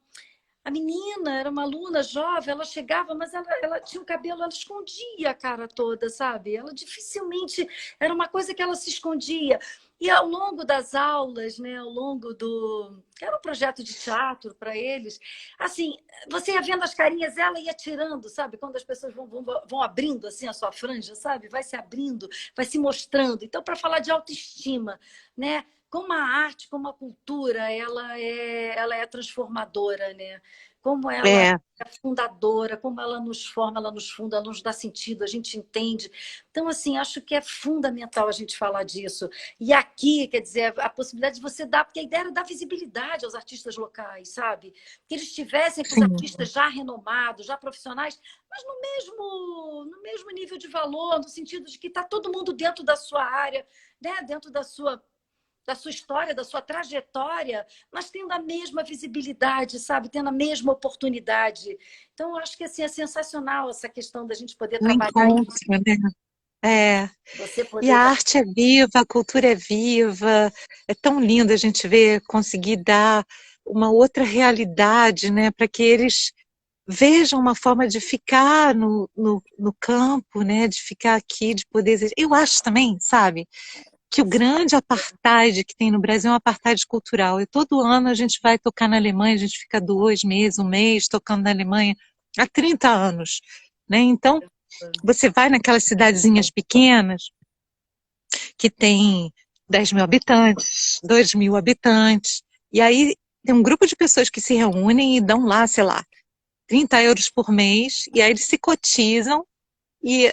a menina era uma aluna jovem, ela chegava, mas ela tinha o cabelo, ela escondia a cara toda, sabe? Ela dificilmente, era uma coisa que ela se escondia. E ao longo das aulas, né, ao longo que era um projeto de teatro para eles, assim, você ia vendo as carinhas, ela ia tirando, sabe? Quando as pessoas vão abrindo assim a sua franja, sabe? Vai se abrindo, vai se mostrando. Então, para falar de autoestima, né? como a arte, como a cultura, ela é transformadora, né? Como ela É, é fundadora, como ela nos forma, ela nos funda, ela nos dá sentido, a gente entende. Então, assim, acho que é fundamental a gente falar disso. E aqui, quer dizer, a possibilidade de você dar, porque a ideia era dar visibilidade aos artistas locais, sabe? Que eles estivessem com os sim, artistas já renomados, já profissionais, mas no mesmo nível de valor, no sentido de que está todo mundo dentro da sua área, né? Dentro da sua história, da sua trajetória, mas tendo a mesma visibilidade, sabe? Tendo a mesma oportunidade. Então, eu acho que assim, é sensacional essa questão da gente poder o trabalhar encontro, isso, né? É. você E a poder. arte é viva, a cultura é viva, é tão lindo a gente ver, conseguir dar uma outra realidade, né, para que eles vejam uma forma de ficar no campo, né, de ficar aqui, de poder. Eu acho também, sabe, que o grande apartheid que tem no Brasil é um apartheid cultural. E todo ano a gente vai tocar na Alemanha, a gente fica 2 meses, um mês tocando na Alemanha, há 30 anos, né? Então, você vai naquelas cidadezinhas pequenas, que tem 10 mil habitantes, 2 mil habitantes, e aí tem um grupo de pessoas que se reúnem e dão lá, sei lá, 30 euros por mês, e aí eles se cotizam, e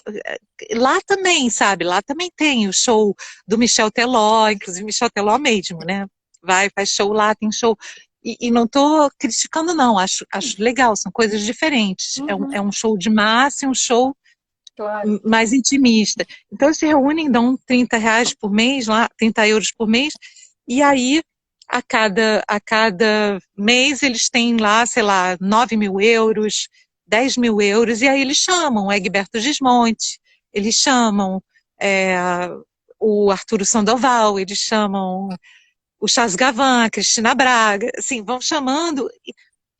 lá também, sabe, lá também tem o show do Michel Teló, inclusive Michel Teló mesmo, né, vai, faz show lá, tem show, e não estou criticando não, acho legal, são coisas diferentes, Uhum, é um show de massa e um show claro. mais intimista. Então, eles se reúnem, dão R$ 30 por mês, lá, 30 euros por mês, e aí, a cada mês, eles têm lá, sei lá, 9 mil euros, 10 mil euros, e aí eles chamam o Egberto Gismonti, eles chamam é, o Arturo Sandoval, eles chamam o Charles Gavin, a Cristina Braga, assim, vão chamando.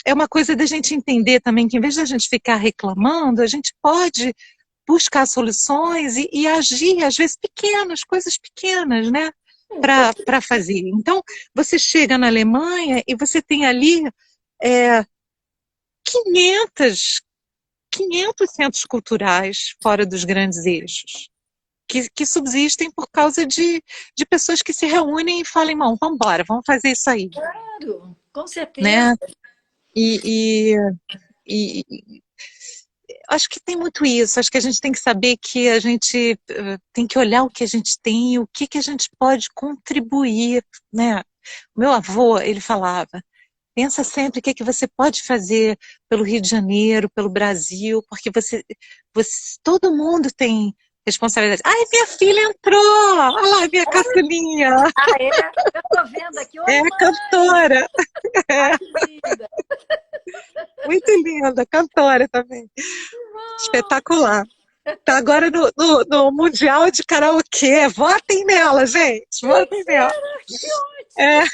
É uma coisa da gente entender também que, em vez de a gente ficar reclamando, a gente pode buscar soluções e agir, às vezes pequenas, coisas pequenas, né? Para fazer. Então, você chega na Alemanha e você tem ali é, 500, 500 centros culturais fora dos grandes eixos, que subsistem por causa de pessoas que se reúnem e falam, irmão, vamos embora, vamos fazer isso aí, Claro, com certeza. né? E, e acho que tem muito isso. Acho que a gente tem que saber que a gente tem que olhar o que a gente tem e o que, que a gente pode contribuir, né? O meu avô, ele falava, pensa sempre o que, que você pode fazer pelo Rio de Janeiro, pelo Brasil, porque todo mundo tem responsabilidade. Ai, minha filha entrou! Olha lá, minha caçulinha! Ah, é? Eu estou vendo aqui. É Oi, a mãe! cantora! Ai, É, que linda! muito linda, cantora também. Uau! Espetacular. Tá agora no Mundial de Karaokê. Votem nela, gente. Votem nela. Mentira! Que ótimo! É,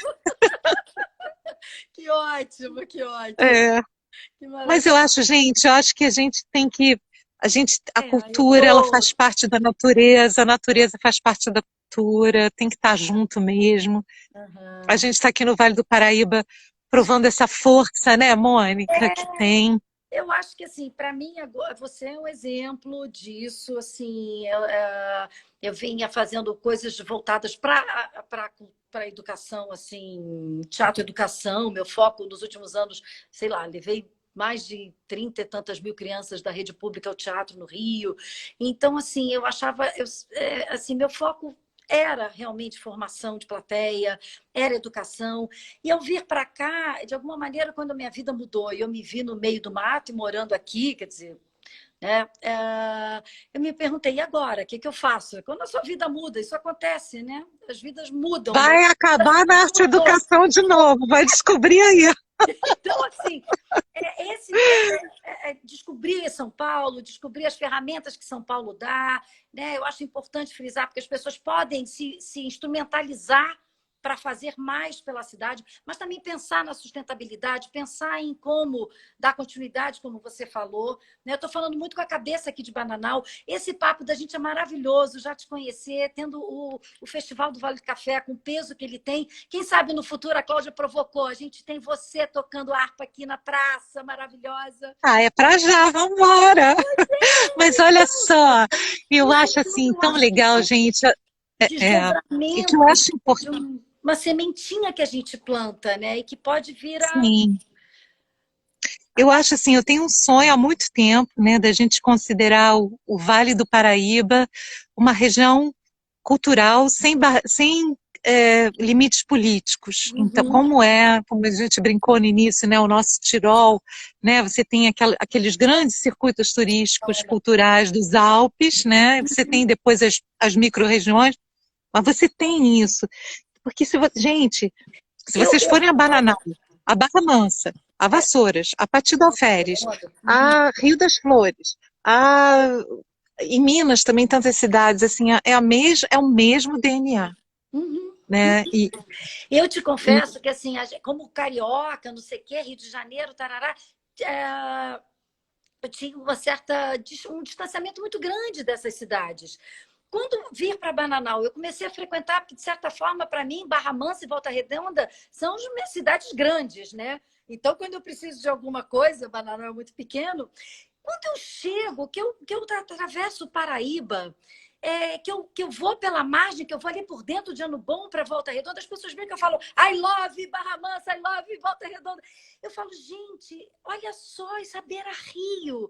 Que ótimo, que ótimo! é. Que Mas maravilha! eu acho, gente, eu acho que a gente tem que. A Eu cultura, ela tô. faz parte da a natureza faz parte da cultura, tem que estar junto mesmo. A Aham. gente está aqui no Vale do Paraíba provando essa força, né, Mônica, que tem. Eu acho que assim, para mim agora você é um exemplo disso. Assim, eu vinha fazendo coisas voltadas para a educação, assim, teatro e educação. Meu foco nos últimos anos, sei lá, levei mais de 30 e tantas mil crianças da rede pública ao teatro no Rio. Então, assim, eu achava, assim, meu foco era realmente formação de plateia, era educação. E ao vir para cá, de alguma maneira, quando a minha vida mudou e eu me vi no meio do mato e morando aqui, quer dizer, né, eu me perguntei, e agora? O que, que eu faço? Quando a sua vida muda, isso acontece, né? As vidas mudam, meu Vai acabar na arte mudou. educação de novo, vai descobrir aí. Então, assim, descobrir São Paulo, descobrir as ferramentas que São Paulo dá, né? Eu acho importante frisar, porque as pessoas podem se instrumentalizar para fazer mais pela cidade, mas também pensar na sustentabilidade, pensar em como dar continuidade, como você falou. Né? Eu estou falando muito com a cabeça aqui de Bananal. Esse papo da gente é maravilhoso, já te conhecer, tendo o Festival do Vale do Café, com o peso que ele tem. Quem sabe no futuro a Cláudia provocou, a gente tem você tocando harpa aqui na praça, maravilhosa. Ah, é pra já, vambora. Mas olha só, eu Isso acho assim tudo eu tão acho que legal, são gente. É, e que eu desdobramentos acho importante. uma sementinha que a gente planta, né? E que pode vir a... Sim. Eu acho assim, eu tenho um sonho há muito tempo, né, da gente considerar o Vale do Paraíba uma região cultural sem limites políticos. Então, Uhum. como a gente brincou no início, né, o nosso Tirol, né, você tem aqueles grandes circuitos turísticos culturais dos Alpes, né, você tem depois as micro-regiões, mas você tem isso. Porque gente, se Eu, vocês eu... forem a Bananal, a Barra Mansa, a Vassouras, a Patido Alferes, a Rio das Flores, em Minas também tantas cidades, assim, é o mesmo DNA, Uhum. né? Eu te confesso que, assim, como carioca, não sei o quê, Rio de Janeiro, tarará, é, eu tinha um distanciamento muito grande dessas cidades. Quando vir para Bananal, eu comecei a frequentar, porque, de certa forma, para mim, Barra Mansa e Volta Redonda são as minhas cidades grandes, né? Então, quando eu preciso de alguma coisa, Bananal é muito pequeno, quando eu chego, que eu atravesso o Paraíba, que eu vou pela margem, que eu vou ali por dentro de Ano Bom para Volta Redonda, as pessoas veem que eu falo I love Barra Mansa, I love Volta Redonda. Eu falo, gente, olha só, isso é beira-rio.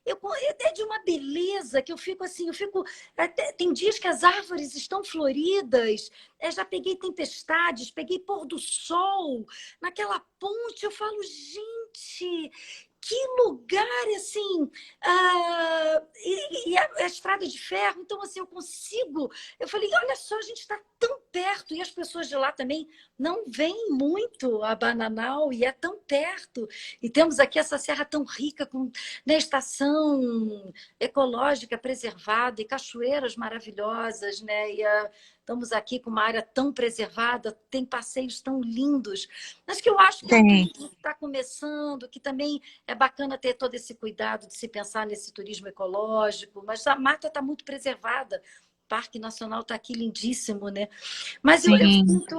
É de uma beleza que eu fico assim, tem dias que as árvores estão floridas, já peguei tempestades, peguei pôr do sol naquela ponte, eu falo, gente, que lugar assim, e a estrada de ferro, então assim, eu falei, olha só, a gente está tão perto, e as pessoas de lá também não vêm muito a Bananal, e é tão perto, e temos aqui essa serra tão rica, com, né, estação ecológica preservada, e cachoeiras maravilhosas, né, estamos aqui com uma área tão preservada, tem passeios tão lindos, mas que eu acho que é um Tem. turismo que está começando, que também é bacana ter todo esse cuidado de se pensar nesse turismo ecológico, mas a mata está muito preservada. O Parque Nacional está aqui lindíssimo, né? Mas eu Sim, sinto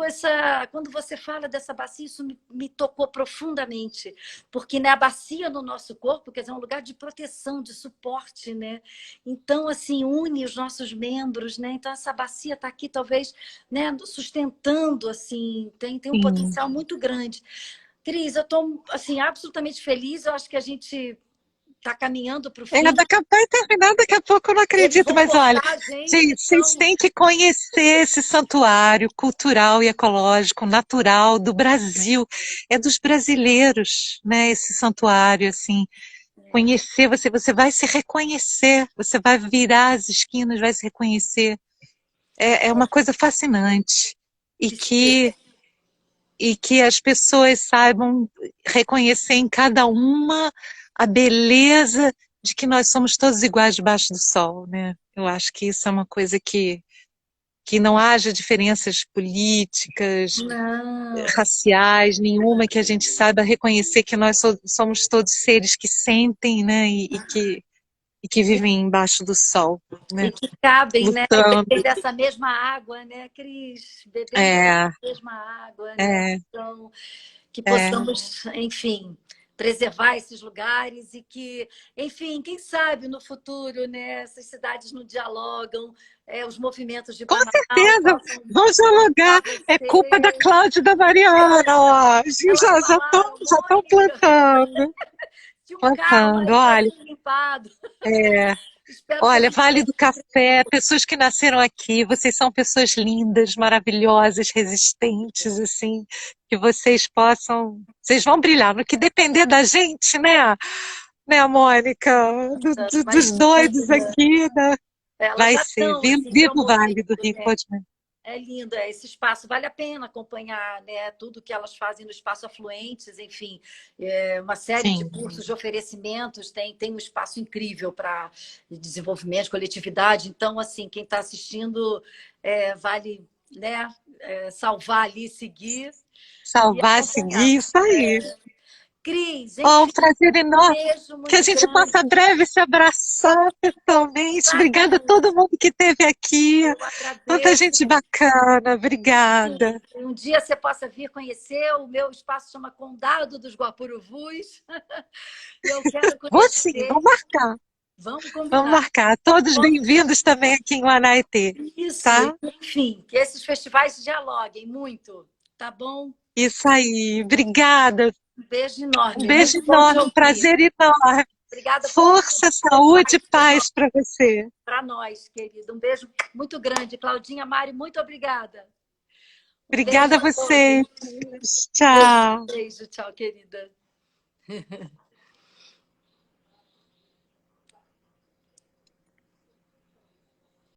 quando você fala dessa bacia, isso me tocou profundamente, porque né, a bacia no nosso corpo, quer dizer, é um lugar de proteção, de suporte, né? Então, assim, une os nossos membros, né? Então, essa bacia está aqui, talvez, né, sustentando, assim, tem um sim. potencial muito grande. Cris, eu estou assim, absolutamente feliz. Eu acho que a gente está caminhando para o fim. Vai terminar daqui a pouco, eu não Eles acredito, vão mas olha, cortar a gente, vocês então. têm que conhecer esse santuário cultural e ecológico, natural do Brasil. É dos brasileiros, né? Esse santuário, assim. Conhecer, você vai se reconhecer, você vai virar as esquinas, vai se reconhecer. É uma coisa fascinante. E Que se- que as pessoas saibam reconhecer em cada uma a beleza de que nós somos todos iguais debaixo do sol, né? Eu acho que isso é uma coisa que não haja diferenças políticas, Não. raciais, nenhuma, que a gente saiba reconhecer que nós somos todos seres que sentem, né? E que vivem embaixo do sol, E né? que cabem, né? Lutando. Bebem dessa mesma água, né, Cris? Bebendo dessa É, mesma água, né? é, Então, que é. possamos, enfim, preservar esses lugares e que, enfim, quem sabe no futuro, né, essas cidades não dialogam, os movimentos de Com Bananal certeza, possam vão dialogar. É culpa da favorecer. Cláudia e da Mariana, ó. Elas Já estão falaram, já estão Mônica, plantando, tinha um carro plantando. aí para Olha, ser limpado. é, Espero que a olha, gente Vale do Café, pessoas que nasceram aqui, vocês são pessoas lindas, maravilhosas, resistentes, assim, que vocês vão brilhar. No que depender da gente, né, Mônica? Dos doidos Imagina. aqui, né? Elas Vai já ser. estão assim Viva o promovendo, Vale do Rio, né? pode, né? É lindo, esse espaço. Vale a pena acompanhar, né, tudo que elas fazem no espaço Afluentes, enfim, uma série de Sim. cursos, de oferecimentos, tem um espaço incrível para desenvolvimento, coletividade. Então, assim, quem está assistindo vale, né, salvar ali, seguir e Salvar, acompanhar. seguir, isso aí. Cris, Ó, um enfim, prazer um enorme beijo que a muito gente grande. possa breve se abraçar pessoalmente. Obrigada a Exatamente. todo mundo que esteve aqui. Eu Tanta agradeço. gente bacana. Obrigada. Um dia você possa vir conhecer, o meu espaço chama Condado dos Guapuruvus. Eu quero Vou sim, conhecer. vou marcar. Vamos Vamos combinar. marcar. Todos bem-vindos também aqui em Uanaíté, Isso, tá? enfim, que esses festivais dialoguem muito, tá bom? Isso aí. Obrigada. Um beijo Um enorme, beijo muito bom te enorme, um ouvir. prazer enorme. Obrigada por Força, saúde e paz para você. para nós, querido. Um beijo muito grande. Claudinha, Mari, muito obrigada. Um beijo Obrigada a a todos. vocês. Tchau. Beijo, tchau, querida.